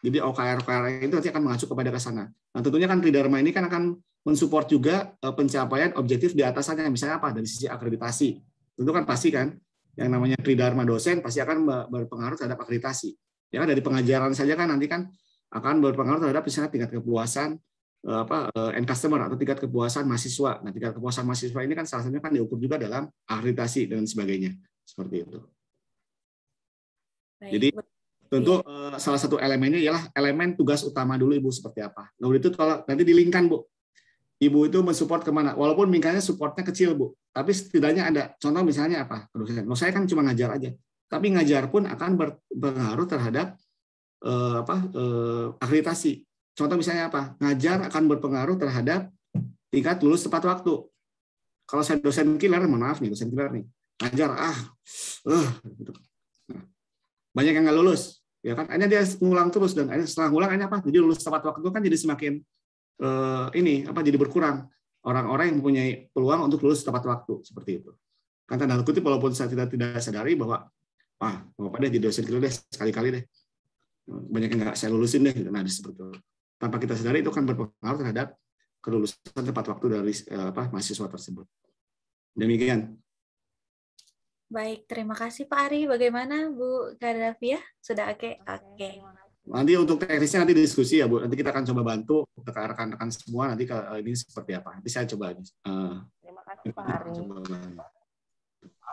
Jadi OKR itu nanti akan mengacu kepada ke sana. Nah, tentunya kan Tridharma ini kan akan mensupport juga pencapaian objektif di atasannya. Misalnya apa? Dari sisi akreditasi. Tentu kan pasti kan yang namanya Tridharma dosen pasti akan berpengaruh terhadap akreditasi. Ya kan dari pengajaran saja kan nanti kan akan berpengaruh terhadap misalnya tingkat kepuasan end customer atau tingkat kepuasan mahasiswa. Nah, tingkat kepuasan mahasiswa ini kan salah satunya kan diukur juga dalam akreditasi dan sebagainya. Seperti itu. Baik. Jadi tentu salah satu elemennya ialah elemen tugas utama dulu Ibu seperti apa. Nah, itu kalau nanti dilingkan Bu. Ibu itu mensupport kemana? Walaupun lingkannya supportnya kecil Bu, tapi setidaknya ada. Contoh misalnya apa? Kalau saya kan cuma ngajar aja, tapi ngajar pun akan berpengaruh terhadap akreditasi. Contoh misalnya apa? Ngajar akan berpengaruh terhadap tingkat lulus tepat waktu. Kalau saya dosen killer, mohon maaf nih, dosen killer nih, ngajar gitu. Nah, banyak yang nggak lulus, ya kan? Akhirnya dia ngulang terus dan setelah ngulang akhirnya apa? Jadi lulus tepat waktu kan jadi semakin jadi berkurang orang-orang yang mempunyai peluang untuk lulus tepat waktu seperti itu. Kan tanda kutip walaupun saya tidak sadari bahwa apa deh jadi dosen killer deh sekali-kali deh. Banyak yang nggak saya lulusin deh. Nah, seperti itu. Tanpa kita sadari itu kan berpengaruh terhadap kelulusan tepat waktu dari mahasiswa tersebut. Demikian. Baik, terima kasih Pak Ari. Bagaimana Bu Kadafia? Sudah oke? Oke. Nanti untuk teknisnya nanti diskusi ya Bu. Nanti kita akan coba bantu rekan-rekan semua nanti ini seperti apa. Nanti saya coba. Terima kasih Pak Ari.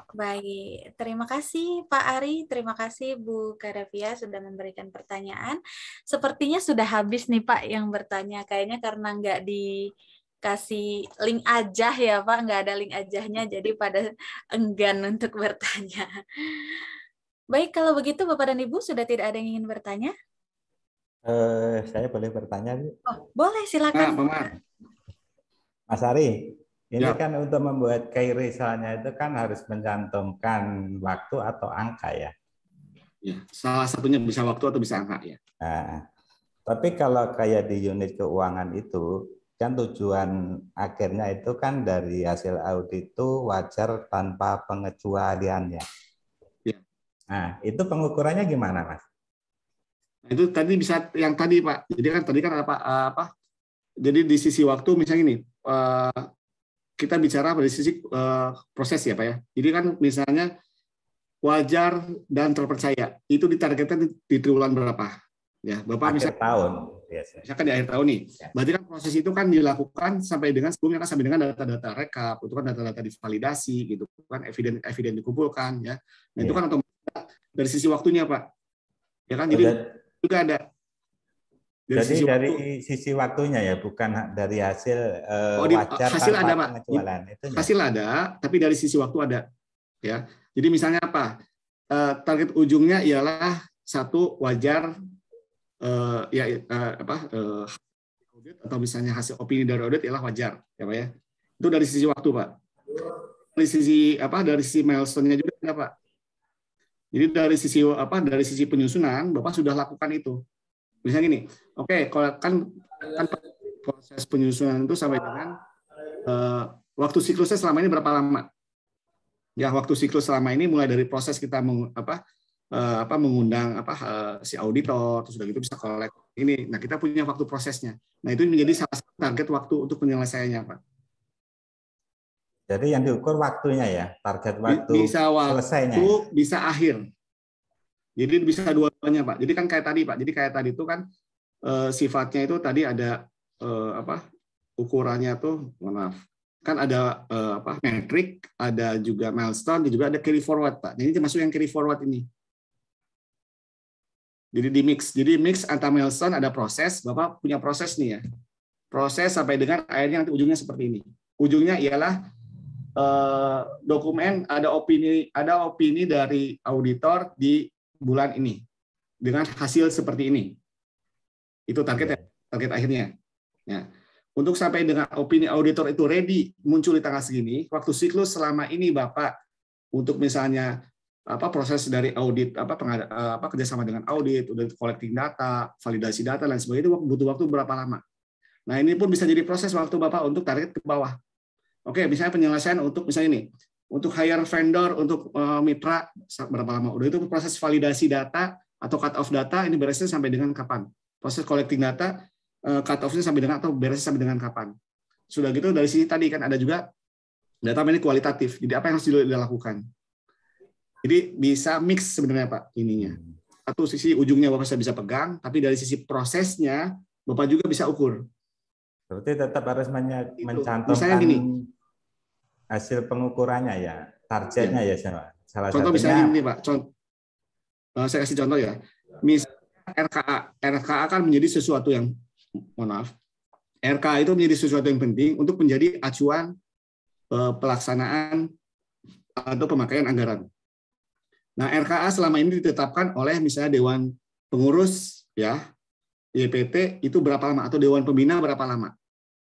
Baik, terima kasih Pak Ari, terima kasih Bu Kadafia sudah memberikan pertanyaan. Sepertinya sudah habis nih Pak yang bertanya. Kayaknya karena nggak dikasih link aja ya Pak, nggak ada link ajahnya, jadi pada enggan untuk bertanya. Baik, kalau begitu Bapak dan Ibu sudah tidak ada yang ingin bertanya? Saya boleh bertanya, Bu? Oh, boleh, silakan. Mas Ari, ini kan untuk membuat key results-nya itu kan harus mencantumkan waktu atau angka ya? Ya, salah satunya bisa waktu atau bisa angka ya. Nah, tapi kalau kayak di unit keuangan itu, kan tujuan akhirnya itu kan dari hasil audit itu wajar tanpa pengecualian ya. Ya. Nah, itu pengukurannya gimana, Mas? Nah, itu tadi bisa yang tadi Pak. Jadi kan tadi kan apa? Jadi di sisi waktu misalnya ini kita bicara dari sisi proses ya Pak ya. Jadi kan misalnya wajar dan terpercaya itu ditargetkan di triwulan berapa? Ya, Bapak akhir tahun biasanya. Misalkan di akhir tahun nih. Ya. Berarti kan proses itu kan dilakukan sampai dengan sebelumnya kan sampai dengan data-data rekap, itu kan data-data divalidasi gitu kan, eviden dikumpulkan ya. Nah, itu kan otomatis dari sisi waktunya Pak. Ya kan jadi juga ada dari sisi waktunya ya, bukan dari hasil wajar hasil ada Pak. Hasil ada, tapi dari sisi waktu ada. Ya. Jadi misalnya apa? Target ujungnya ialah satu wajar audit atau misalnya hasil opini dari audit ialah wajar ya Pak ya. Itu dari sisi waktu Pak. Dari sisi milestone-nya juga ada Pak. Jadi dari sisi penyusunan Bapak sudah lakukan itu. Misalnya gini, kalau kan proses penyusunan itu sampai dengan waktu siklusnya selama ini berapa lama? Ya, waktu siklus selama ini mulai dari proses kita mengundang si auditor, terus udah gitu bisa collect ini. Nah, kita punya waktu prosesnya. Nah, itu menjadi salah satu target waktu untuk penyelesaiannya, Pak. Jadi yang diukur waktunya ya, target waktu bisa selesainya. Bisa akhir. Jadi bisa dua-duanya, Pak. Jadi kan kayak tadi, Pak. Jadi kayak tadi itu kan sifatnya itu tadi ada ukurannya tuh, mohon maaf. Kan ada metrik, ada juga milestone, juga ada carry forward, Pak. Jadi termasuk yang carry forward ini. Jadi mix antara milestone ada proses, Bapak punya proses nih ya. Proses sampai dengan akhirnya nanti ujungnya seperti ini. Ujungnya ialah dokumen ada opini dari auditor di bulan ini dengan hasil seperti ini. Itu target akhirnya. Ya. Untuk sampai dengan opini auditor itu ready muncul di tanggal segini, waktu siklus selama ini Bapak untuk misalnya proses dari audit kerjasama dengan audit, udah collecting data, validasi data dan sebagainya itu butuh waktu berapa lama. Nah, ini pun bisa jadi proses waktu Bapak untuk target ke bawah. Oke, misalnya penyelesaian untuk misalnya ini, untuk hire vendor untuk mitra berapa lama? Udah itu proses validasi data atau cut off data ini beresnya sampai dengan kapan. Proses collecting data cut off-nya sampai dengan atau beresnya sampai dengan kapan. Sudah gitu dari sini tadi kan ada juga data ini kualitatif. Jadi apa yang harus dilakukan? Jadi bisa mix sebenarnya Pak ininya. Satu sisi ujungnya Bapak bisa pegang, tapi dari sisi prosesnya Bapak juga bisa ukur. Berarti tetap harus Misalnya mencantumkan gini, hasil pengukurannya ya, targetnya ya, salah contoh satunya. misalnya ini Pak, saya kasih contoh ya. Misalnya RKA kan menjadi sesuatu yang, mohon maaf, RKA itu menjadi sesuatu yang penting untuk menjadi acuan pelaksanaan atau pemakaian anggaran. Nah, RKA selama ini ditetapkan oleh misalnya Dewan Pengurus ya, YPT itu berapa lama atau Dewan Pembina berapa lama.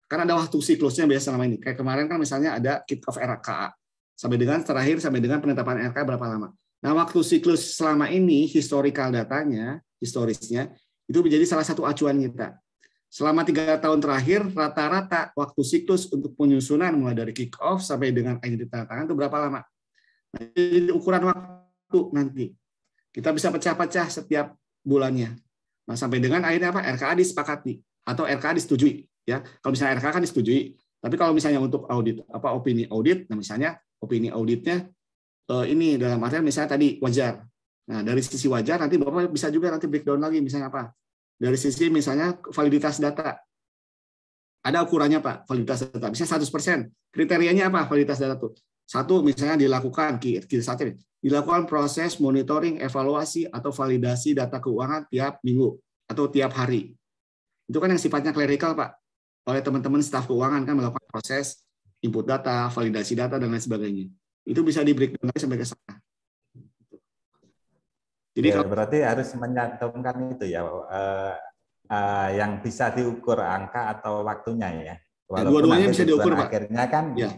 Karena ada waktu siklusnya biasa selama ini. Kayak kemarin kan misalnya ada kick off RKA sampai dengan terakhir sampai dengan penetapan RKA berapa lama. Nah, waktu siklus selama ini historical datanya, historisnya itu menjadi salah satu acuan kita. Selama 3 tahun terakhir rata-rata waktu siklus untuk penyusunan mulai dari kick off sampai dengan akhir ditandatangan itu berapa lama. Nah, jadi ukuran waktu nanti kita bisa pecah-pecah setiap bulannya. Nah, sampai dengan akhirnya apa? RKA disepakati atau RKA disetujui ya. Kalau misalnya RKA kan disetujui. Tapi kalau misalnya untuk audit opini audit, nah misalnya opini auditnya ini dalam artian misalnya tadi wajar. Nah, dari sisi wajar nanti Bapak bisa juga nanti breakdown lagi misalnya apa? Dari sisi misalnya validitas data. Ada ukurannya Pak, validitas data. Misalnya 100%. Kriterianya apa validitas data itu? Satu, misalnya dilakukan dilakukan proses monitoring, evaluasi atau validasi data keuangan tiap minggu atau tiap hari. Itu kan yang sifatnya clerical Pak. Oleh teman-teman staf keuangan kan melakukan proses input data, validasi data dan lain sebagainya. Itu bisa di breakdown sampai ke sana. Jadi ya, berarti harus menyantumkan itu ya, yang bisa diukur angka atau waktunya ya. Dua-duanya bisa diukur Pak. Akhirnya kan ya.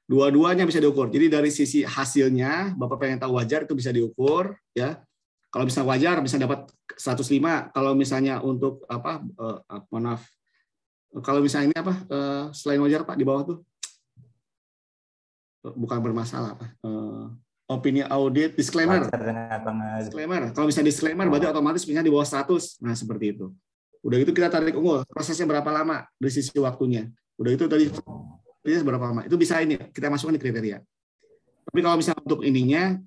Dua-duanya bisa diukur. Jadi dari sisi hasilnya, Bapak pengen tahu wajar itu bisa diukur, ya. Kalau misalnya wajar bisa dapat 105. Kalau misalnya untuk apa? Maaf. Kalau misalnya ini apa? Selain wajar Pak di bawah tuh bukan bermasalah Pak. Opini audit disclaimer. Disclaimer. Kalau misalnya disclaimer berarti otomatis misalnya di bawah 100. Nah, seperti itu. Udah itu kita tarik unggul. Prosesnya berapa lama dari sisi waktunya. Udah itu tadi berapa lama. Itu bisa ini kita masukkan di kriteria. Tapi kalau misalnya untuk ininya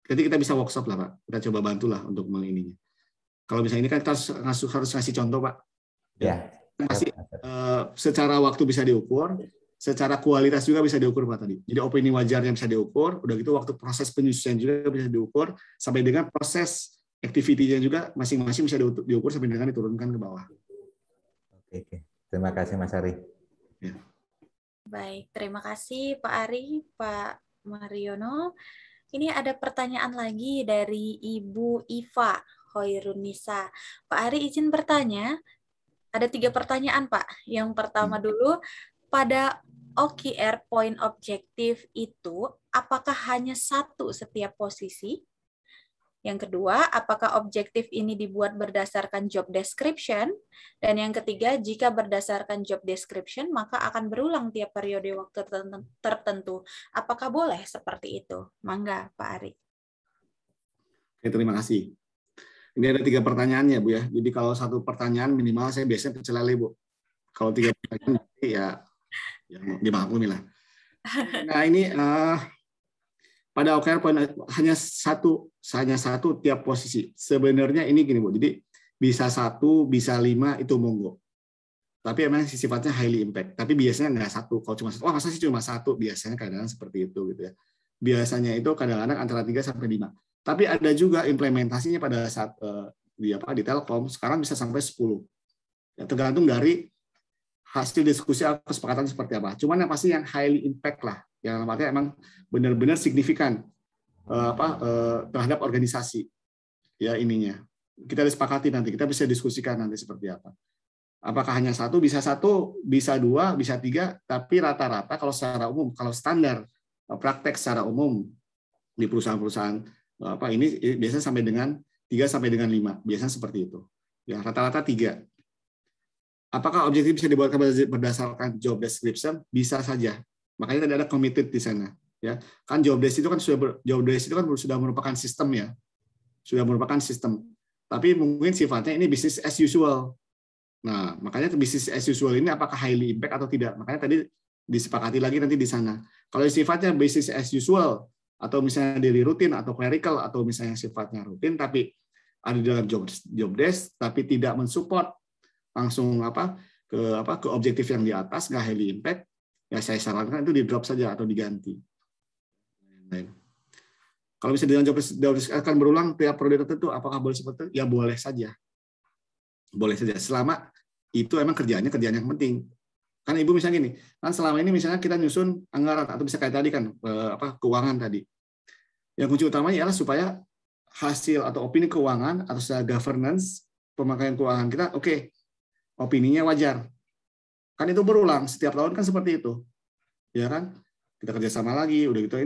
jadi kita bisa workshop lah Pak. Kita coba bantulah untuk mengininya. Kalau misalnya ini kan kita harus ngasih contoh Pak. Ya. Masih secara waktu bisa diukur, secara kualitas juga bisa diukur Pak tadi. Jadi opini wajarnya bisa diukur, udah gitu waktu proses penyusunan juga bisa diukur, sampai dengan proses activity-nya juga masing-masing bisa diukur sampai dengan diturunkan ke bawah. Oke. Terima kasih Mas Ari. Ya. Baik, terima kasih Pak Ari, Pak Mariono. Ini ada pertanyaan lagi dari Ibu Iva Hoirunisa. Pak Ari izin bertanya, ada 3 pertanyaan Pak. Yang pertama dulu, pada OKR point objektif itu, apakah hanya 1 setiap posisi? Yang kedua, apakah objektif ini dibuat berdasarkan job description? Dan yang ketiga, jika berdasarkan job description, maka akan berulang tiap periode waktu tertentu. Apakah boleh seperti itu? Mangga, Pak Ari. Oke, terima kasih. Ini ada 3 pertanyaan ya, Bu ya. Jadi kalau 1 pertanyaan minimal saya biasanya pecel lele, Bu. Kalau 3 pertanyaan ya dimaklumi lah. Nah, ini pada OKR hanya satu tiap posisi. Sebenarnya ini gini Bu, jadi bisa 1, bisa 5 itu monggo. Tapi emang sifatnya highly impact. Tapi biasanya nggak 1. Kalau cuma 1, masa sih cuma 1? Biasanya kadang-kadang seperti itu gitu ya. Biasanya itu kadang-kadang antara 3 sampai 5. Tapi ada juga implementasinya pada saat di Telkom sekarang bisa sampai 10. Ya, tergantung dari hasil diskusi atau kesepakatan seperti apa. Cuman yang pasti yang highly impact lah. Yang artinya emang benar-benar signifikan terhadap organisasi ya ininya. Kita disepakati nanti, kita bisa diskusikan nanti seperti apa. Apakah hanya 1, bisa 1, bisa 2, bisa 3, tapi rata-rata kalau secara umum, kalau standar praktek secara umum di perusahaan-perusahaan ini biasanya sampai dengan 3 sampai dengan 5, biasanya seperti itu. Ya, rata-rata 3. Apakah objektif bisa dibuat berdasarkan job description? Bisa saja. Makanya tadi ada committed di sana, ya. Kan job desk itu kan sudah merupakan sistem ya. sudah merupakan sistem. Tapi mungkin sifatnya ini business as usual. Nah, makanya business as usual ini apakah highly impact atau tidak? Makanya tadi disepakati lagi nanti di sana. Kalau sifatnya business as usual atau misalnya daily rutin atau clerical atau misalnya sifatnya rutin tapi ada di dalam job desk tapi tidak mensupport langsung ke objektif yang di atas, nggak highly impact, ya saya sarankan itu di drop saja atau diganti. Kalau bisa dengan job desk akan berulang tiap periode tertentu, apakah boleh seperti itu? Ya boleh saja. Boleh saja, selama itu emang kerjaan yang penting. Kan Ibu misalnya gini, kan selama ini misalnya kita nyusun anggaran atau bisa kayak tadi kan keuangan tadi. Yang kunci utamanya ialah supaya hasil atau opini keuangan atau secara governance pemakaian keuangan kita oke. Opininya wajar. Kan itu berulang setiap tahun kan seperti itu. Ya kan? Kita kerjasama lagi, udah gitu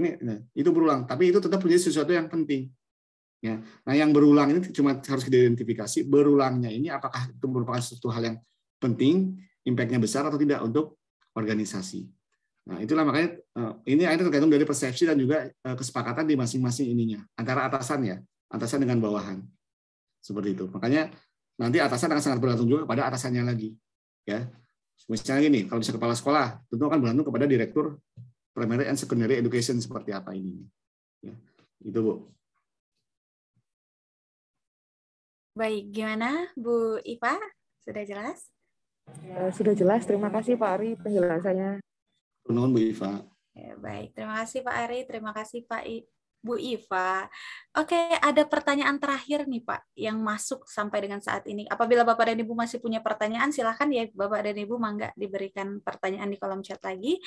itu berulang. Tapi itu tetap menjadi sesuatu yang penting. Ya. Nah, yang berulang ini cuma harus diidentifikasi berulangnya ini apakah itu merupakan suatu hal yang penting, impact-nya besar atau tidak untuk organisasi. Nah, itulah makanya ini akhirnya tergantung dari persepsi dan juga kesepakatan di masing-masing ininya antara atasan dengan bawahan. Seperti itu. Makanya nanti atasan akan sangat bergantung juga kepada atasannya lagi. Ya. Misalnya gini, kalau bisa kepala sekolah, tentu akan bergantung kepada direktur primary and secondary education seperti apa ini. Ya. Itu, Bu. Baik, gimana Bu Iva? Sudah jelas? Sudah jelas, terima kasih Pak Ari penjelasannya. Nuhun Bu Iva. Ya, baik, terima kasih Pak Ari, terima kasih Bu Iva. Oke, ada pertanyaan terakhir nih Pak yang masuk sampai dengan saat ini. Apabila Bapak dan Ibu masih punya pertanyaan, silakan ya Bapak dan Ibu mangga diberikan pertanyaan di kolom chat lagi.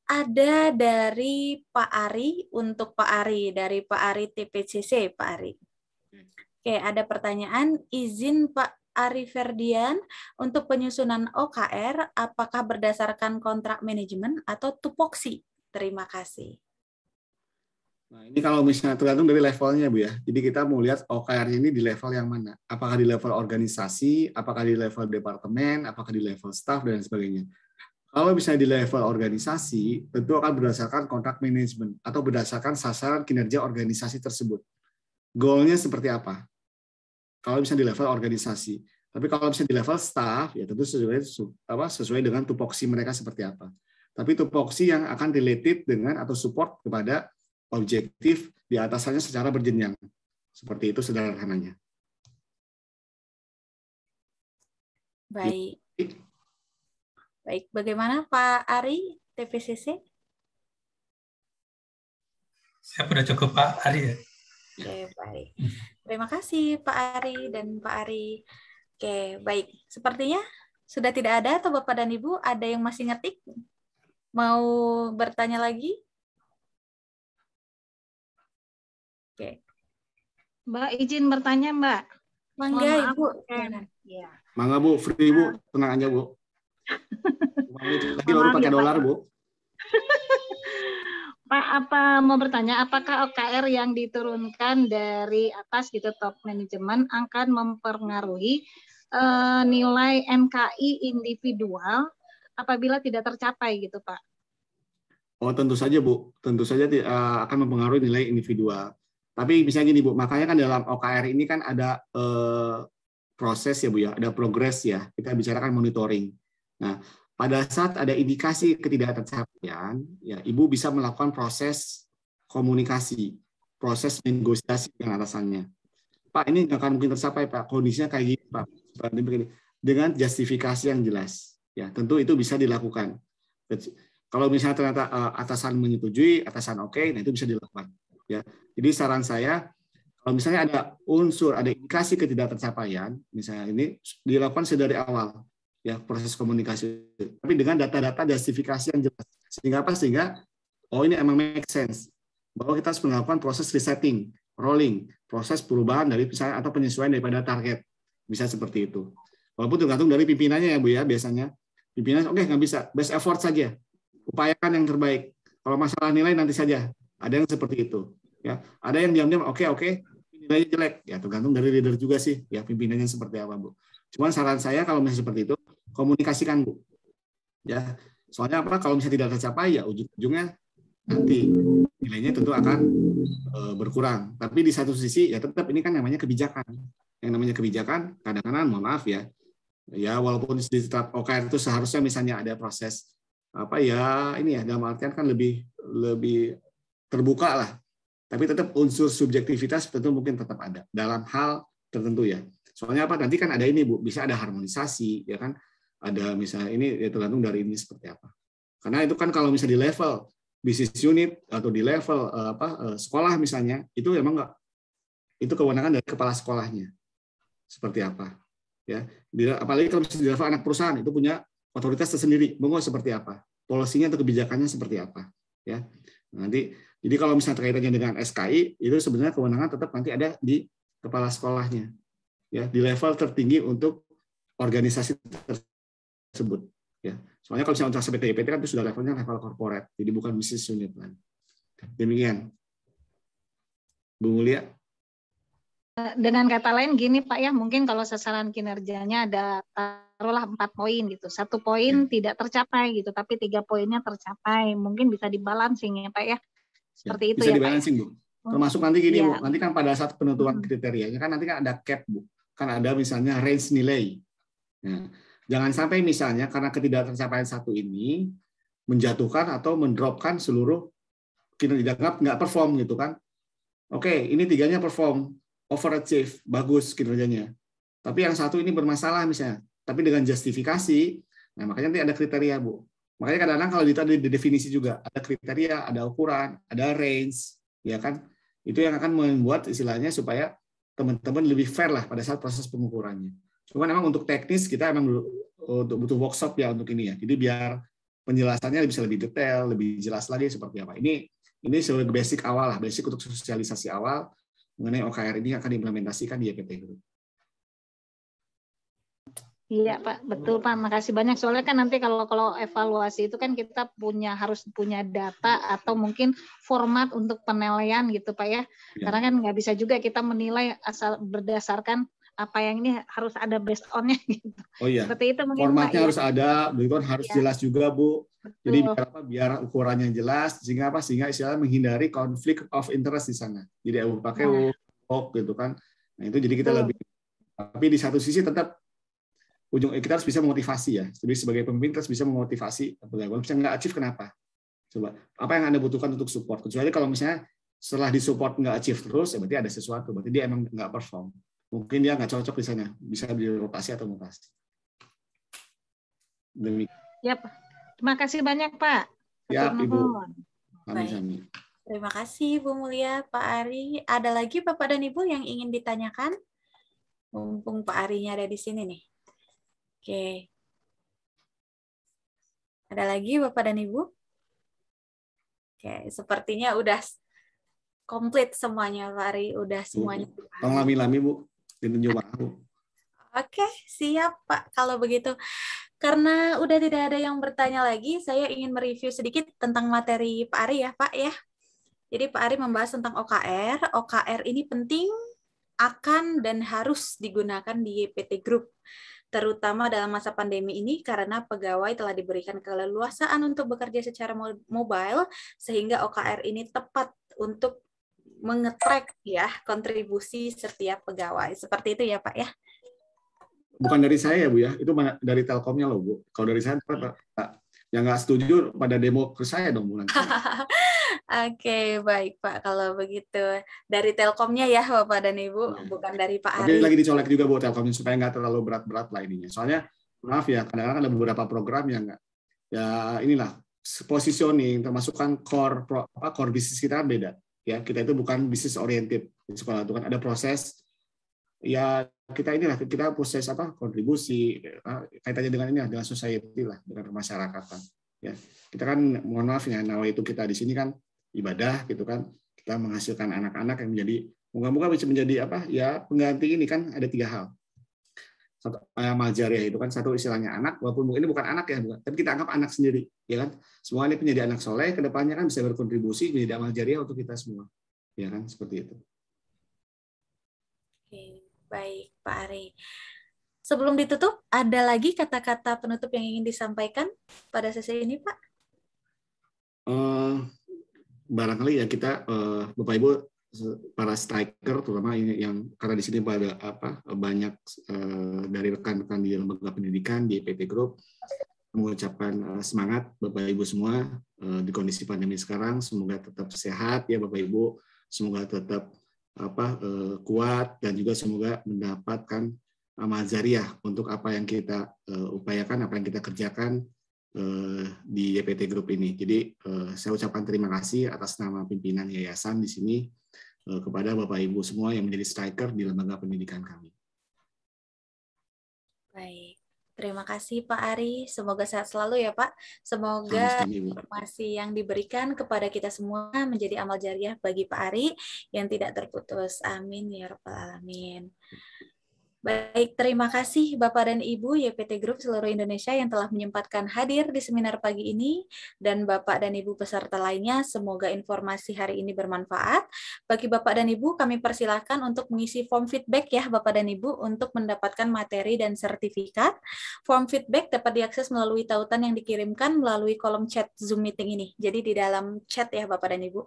Ada dari Pak Ari untuk Pak Ari, dari Pak Ari TPCC, Pak Ari. Oke, ada pertanyaan, izin Pak Ari Ferdian, untuk penyusunan OKR, apakah berdasarkan kontrak manajemen atau tupoksi? Terima kasih. Nah, ini kalau misalnya tergantung dari levelnya, Bu ya. Jadi kita mau lihat OKR ini di level yang mana. Apakah di level organisasi, apakah di level departemen, apakah di level staff, dan sebagainya. Kalau misalnya di level organisasi, tentu akan berdasarkan kontrak manajemen atau berdasarkan sasaran kinerja organisasi tersebut. Goal-nya seperti apa? Kalau misalnya di level organisasi. Tapi kalau misalnya di level staff, ya tentu sesuai dengan tupoksi mereka seperti apa. Tapi tupoksi yang akan related dengan atau support kepada objektif di atasannya secara berjenjang. Seperti itu sederhananya. Baik. Baik, bagaimana Pak Ari, TPCC? Saya sudah cukup Pak Ari ya. Oke, baik. Terima kasih Pak Ari dan Pak Ari. Oke, baik. Sepertinya sudah tidak ada atau Bapak dan Ibu ada yang masih ngetik? Mau bertanya lagi? Oke. Mbak, izin bertanya, Mbak. Mangga, Ibu. Ya. Mangga, Bu. Free, Bu. Tenang aja, Bu. Lagi baru pakai dolar, Bu. Pak, mau bertanya, apakah OKR yang diturunkan dari atas gitu, top manajemen, akan mempengaruhi nilai NKI individual apabila tidak tercapai gitu, Pak? Oh, tentu saja, Bu. Tentu saja akan mempengaruhi nilai individual. Tapi misalnya gini, Bu, makanya kan dalam OKR ini kan ada proses ya, Bu ya, ada progres ya. Kita bicarakan monitoring. Nah, pada saat ada indikasi ketidaktercapaian, ya Ibu bisa melakukan proses komunikasi, proses negosiasi dengan atasannya. Pak, ini nggak akan mungkin tercapai, Pak. Kondisinya kayak gini, Pak. Dengan justifikasi yang jelas. Ya, tentu itu bisa dilakukan. Kalau misalnya ternyata atasan menyetujui, atasan oke, nah itu bisa dilakukan. Ya, jadi saran saya, kalau misalnya ada unsur, ada indikasi ketidaktercapaian, misalnya ini dilakukan sedari awal. Ya, proses komunikasi, tapi dengan data-data justifikasi yang jelas. Sehingga apa? Sehingga oh ini emang make sense bahwa kita harus melakukan proses resetting, rolling, proses perubahan dari misalnya atau penyesuaian daripada target. Bisa seperti itu. Walaupun tergantung dari pimpinannya ya, Bu ya, biasanya. Pimpinan oke, nggak bisa, best effort saja. Upayakan yang terbaik. Kalau masalah nilai nanti saja. Ada yang seperti itu. Ya, ada yang diam-diam oke, nilainya jelek. Ya, tergantung dari leader juga sih, ya pimpinannya seperti apa, Bu. Cuman saran saya kalau misalnya seperti itu, komunikasikan, Bu. Ya, soalnya apa? Kalau misalnya tidak tercapai, ya ujung-ujungnya nanti nilainya tentu akan berkurang. Tapi di satu sisi ya tetap ini kan namanya kebijakan. Yang namanya kebijakan kadang-kadang mohon maaf ya, walaupun di tetap OKR itu seharusnya misalnya ada proses ini ya dalam artian kan lebih terbuka lah. Tapi tetap unsur subjektivitas tentu mungkin tetap ada dalam hal tertentu ya. Soalnya apa? Nanti kan ada ini Bu, bisa ada harmonisasi ya kan. Ada misalnya ini ya tergantung dari ini seperti apa. Karena itu kan kalau misalnya di level business unit atau di level sekolah misalnya, itu memang enggak, itu kewenangan dari kepala sekolahnya. Seperti apa? Ya. Apalagi kalau misalnya di level anak perusahaan itu punya otoritas tersendiri, monggo seperti apa? Polisinya atau kebijakannya seperti apa? Ya. Nanti jadi kalau misalnya terkaitannya dengan SKI, itu sebenarnya kewenangan tetap nanti ada di kepala sekolahnya. Ya, di level tertinggi untuk organisasi tersebut. Ya. Soalnya kalau misalnya untuk IPT kan itu sudah levelnya level corporate, jadi bukan business unit lagi. Demikian. Bu Mulia. Dengan kata lain gini Pak ya, mungkin kalau sasaran kinerjanya ada taruhlah 4 poin gitu. 1 poin tidak tercapai gitu, tapi 3 poinnya tercapai. Mungkin bisa dibalancing ya Pak ya. Seperti itu bisa ya dibalancing, Pak. Bu. Termasuk nanti gini ya. Bu, nanti kan pada saat penentuan kriterianya kan nanti kan ada cap Bu. Kan ada misalnya range nilai. Nah, jangan sampai misalnya karena ketidaktercapaian satu ini menjatuhkan atau mendropkan seluruh kinerja, nggak perform gitu kan. Oke, ini 3-nya perform, overachieve, bagus kinerjanya. Tapi yang satu ini bermasalah misalnya. Tapi dengan justifikasi, nah makanya nanti ada kriteria Bu. Makanya kadang-kadang kalau itu ada definisi juga, ada kriteria, ada ukuran, ada range, ya kan? Itu yang akan membuat istilahnya supaya teman-teman lebih fair lah pada saat proses pengukurannya. Cuma memang untuk teknis kita memang butuh workshop ya untuk ini ya. Jadi biar penjelasannya bisa lebih detail, lebih jelas lagi seperti apa. Ini sebagai basic awal lah, basic untuk sosialisasi awal mengenai OKR ini akan diimplementasikan di EPT Group. Iya Pak, betul Pak. Makasih banyak. Soalnya kan nanti kalau evaluasi itu kan kita harus punya data atau mungkin format untuk penilaian gitu Pak ya. Karena kan nggak bisa juga kita menilai asal berdasarkan apa yang ini harus ada based on-nya gitu. Oh iya. Seperti itu mungkin formatnya Pak, harus ada, harus jelas juga Bu. Betul. Jadi biar ukurannya jelas, sehingga istilahnya menghindari konflik of interest di sana. Jadi pakai gitu kan. Nah itu jadi kita lebih. Tapi di satu sisi tetap kita harus bisa memotivasi ya. Jadi sebagai pemimpin kita harus bisa memotivasi. Kalau misalnya nggak achieve kenapa? Coba apa yang Anda butuhkan untuk support? Kecuali kalau misalnya setelah disupport nggak achieve terus, ya berarti ada sesuatu. Berarti dia emang nggak perform. Mungkin dia nggak cocok di sana. Bisa dirotasi atau mutasi. Demikian. Ya, terima kasih banyak Pak. Ya, Ibu. Baik. Terima kasih Bu Mulia, Pak Ari. Ada lagi Bapak dan Ibu yang ingin ditanyakan? Mumpung Pak Arinya ada di sini nih. Oke. Ada lagi Bapak dan Ibu? Oke, sepertinya udah komplit semuanya Pak Ari. Udah semuanya. Tolong lami-lami Bu. Ditunjuk aku. Oke, siap Pak. Kalau begitu. Karena udah tidak ada yang bertanya lagi, saya ingin mereview sedikit tentang materi Pak Ari ya Pak ya. Jadi Pak Ari membahas tentang OKR. OKR ini penting, akan dan harus digunakan di PT Group, terutama dalam masa pandemi ini karena pegawai telah diberikan keleluasaan untuk bekerja secara mobile, sehingga OKR ini tepat untuk mengetrack ya kontribusi setiap pegawai. Seperti itu ya Pak ya. Bukan dari saya ya Bu ya, itu dari Telkomnya loh Bu. Kalau dari saya yang nggak setuju pada demo ke saya dong Bu nanti. Oke, baik Pak. Kalau begitu dari Telkomnya ya Bapak dan Ibu, bukan dari Pak Ari. Tapi lagi dicolek juga buat Telkomnya supaya nggak terlalu berat-berat lah ininya. Soalnya maaf ya, kadang-kadang ada beberapa program yang nggak, ya inilah positioning, termasuk kan core bisnis kita kan beda. Ya kita itu bukan bisnis oriented di sekolah itu kan ada proses. Ya kita proses kontribusi kaitannya dengan ini dengan society lah, dengan kemasyarakatan. Ya kita kan mohon maaf ya, nawa itu kita di sini kan ibadah gitu kan, kita menghasilkan anak-anak yang menjadi moga-moga bisa menjadi pengganti ini kan ada 3 hal. Satu amal jariah itu kan satu istilahnya anak, walaupun ini bukan anak ya, tapi kita anggap anak sendiri ya kan. Semua ini menjadi anak soleh, kedepannya kan bisa berkontribusi menjadi amal jariah untuk kita semua. Ya kan seperti itu. Oke, baik Pak Ari. Sebelum ditutup, ada lagi kata-kata penutup yang ingin disampaikan pada sesi ini, Pak? barangkali ya kita Bapak Ibu para striker terutama ini yang karena di sini pada banyak dari rekan-rekan di lembaga pendidikan di EPT Group mengucapkan semangat Bapak Ibu semua di kondisi pandemi sekarang, semoga tetap sehat ya Bapak Ibu, semoga tetap kuat dan juga semoga mendapatkan amal jariah untuk apa yang kita upayakan, apa yang kita kerjakan di EPT Group ini. Jadi saya ucapkan terima kasih atas nama pimpinan yayasan di sini kepada Bapak Ibu semua yang menjadi striker di lembaga pendidikan kami. Baik, terima kasih Pak Ari. Semoga sehat selalu ya Pak. Semoga informasi yang diberikan kepada kita semua menjadi amal jariah bagi Pak Ari yang tidak terputus. Amin ya rabbal alamin. Baik, terima kasih Bapak dan Ibu YPT Group seluruh Indonesia yang telah menyempatkan hadir di seminar pagi ini, dan Bapak dan Ibu peserta lainnya, semoga informasi hari ini bermanfaat. Bagi Bapak dan Ibu, kami persilahkan untuk mengisi form feedback ya Bapak dan Ibu untuk mendapatkan materi dan sertifikat. Form feedback dapat diakses melalui tautan yang dikirimkan melalui kolom chat Zoom meeting ini. Jadi di dalam chat ya Bapak dan Ibu.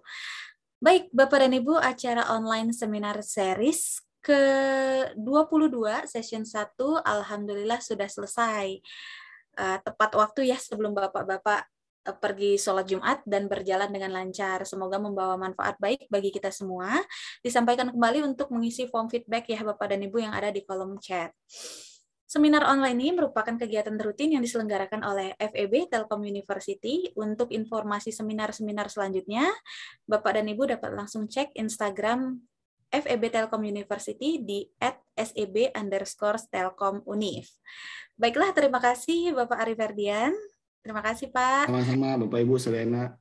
Baik, Bapak dan Ibu, acara online seminar series ke-22 session 1 alhamdulillah sudah selesai. Tepat waktu ya sebelum Bapak-bapak pergi sholat Jumat dan berjalan dengan lancar. Semoga membawa manfaat baik bagi kita semua. Disampaikan kembali untuk mengisi form feedback ya Bapak dan Ibu yang ada di kolom chat. Seminar online ini merupakan kegiatan rutin yang diselenggarakan oleh FEB Telkom University. Untuk informasi seminar-seminar selanjutnya, Bapak dan Ibu dapat langsung cek Instagram FEB Telkom University di @seb_telkom_univ. Baiklah, terima kasih Bapak Ari Ferdian. Terima kasih Pak. Sama-sama Bapak Ibu Selena.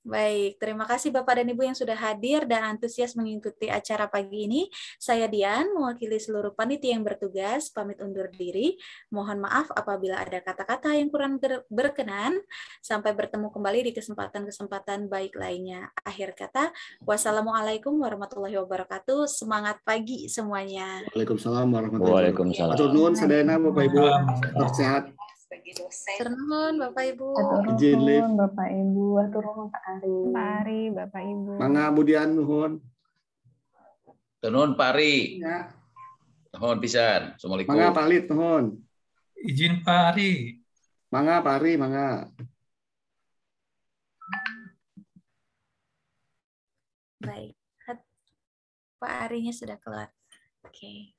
Baik, terima kasih Bapak dan Ibu yang sudah hadir dan antusias mengikuti acara pagi ini. Saya Dian, mewakili seluruh panitia yang bertugas, pamit undur diri. Mohon maaf apabila ada kata-kata yang kurang berkenan. Sampai bertemu kembali di kesempatan-kesempatan baik lainnya. Akhir kata, wassalamualaikum warahmatullahi wabarakatuh. Semangat pagi semuanya. Waalaikumsalam warahmatullahi wabarakatuh. Waalaikumsalam. Atur nuhun sadayana Bapak Ibu. Tetap sehat. Atur nuhun Bapak Ibu. Izin live. Bapak Ibu, atur nuhun Pak Ari. Pak Ari, Bapak Ibu. Mangga Budian nuhun. Nuhun Pak Ari. Ya. Nuhun pisan. Assalamualaikum. Mangga Pak Lid nuhun. Izin Pak Ari. Mangga Pak Ari, mangga. Baik. Pak Arinya sudah keluar. Oke.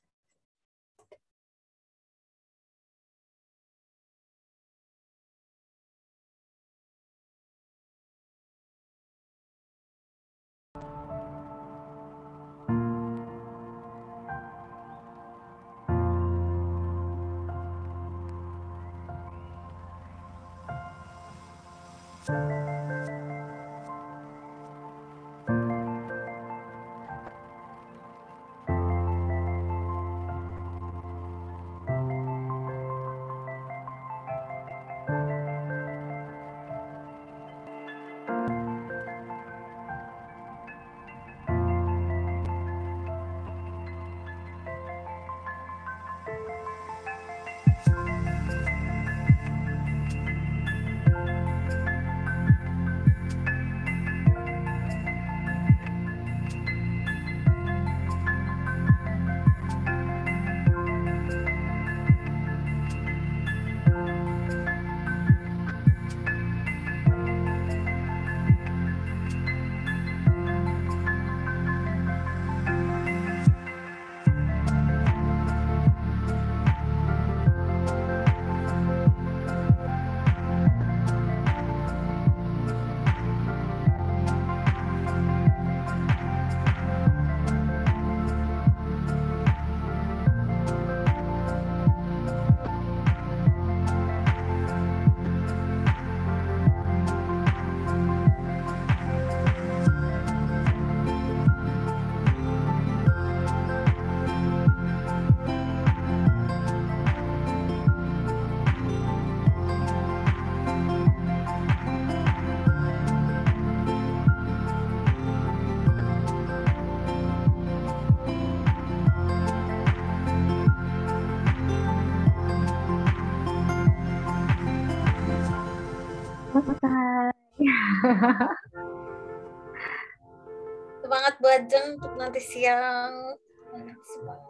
Semangat Bu Ajeng untuk nanti siang.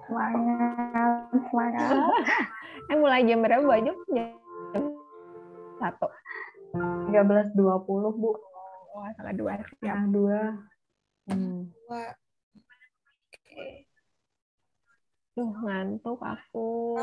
Semangat. Mulai jam berapa Bu Ajeng? Jam 1. 13.20 Bu. Oh, salah 2. Siap 2. Ngantuk aku.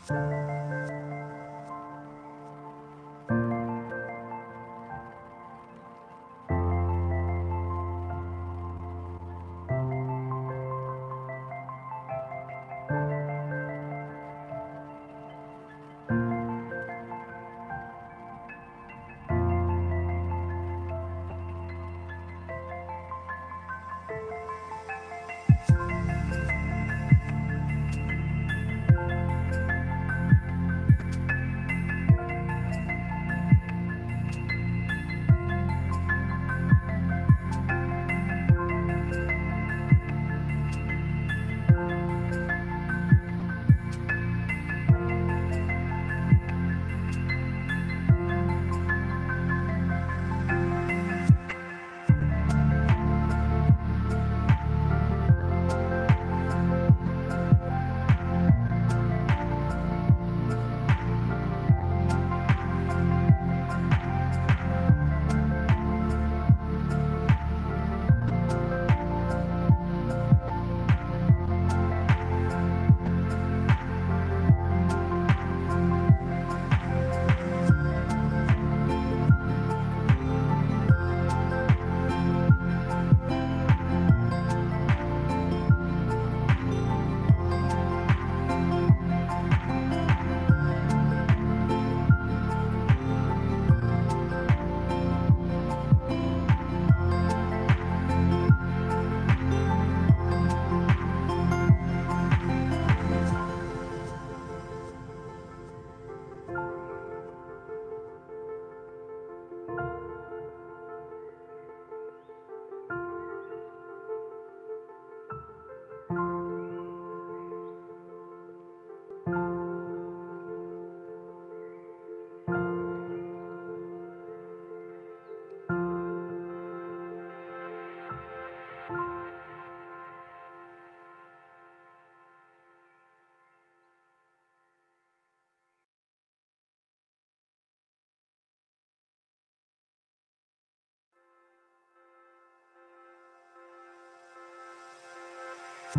Thank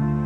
you.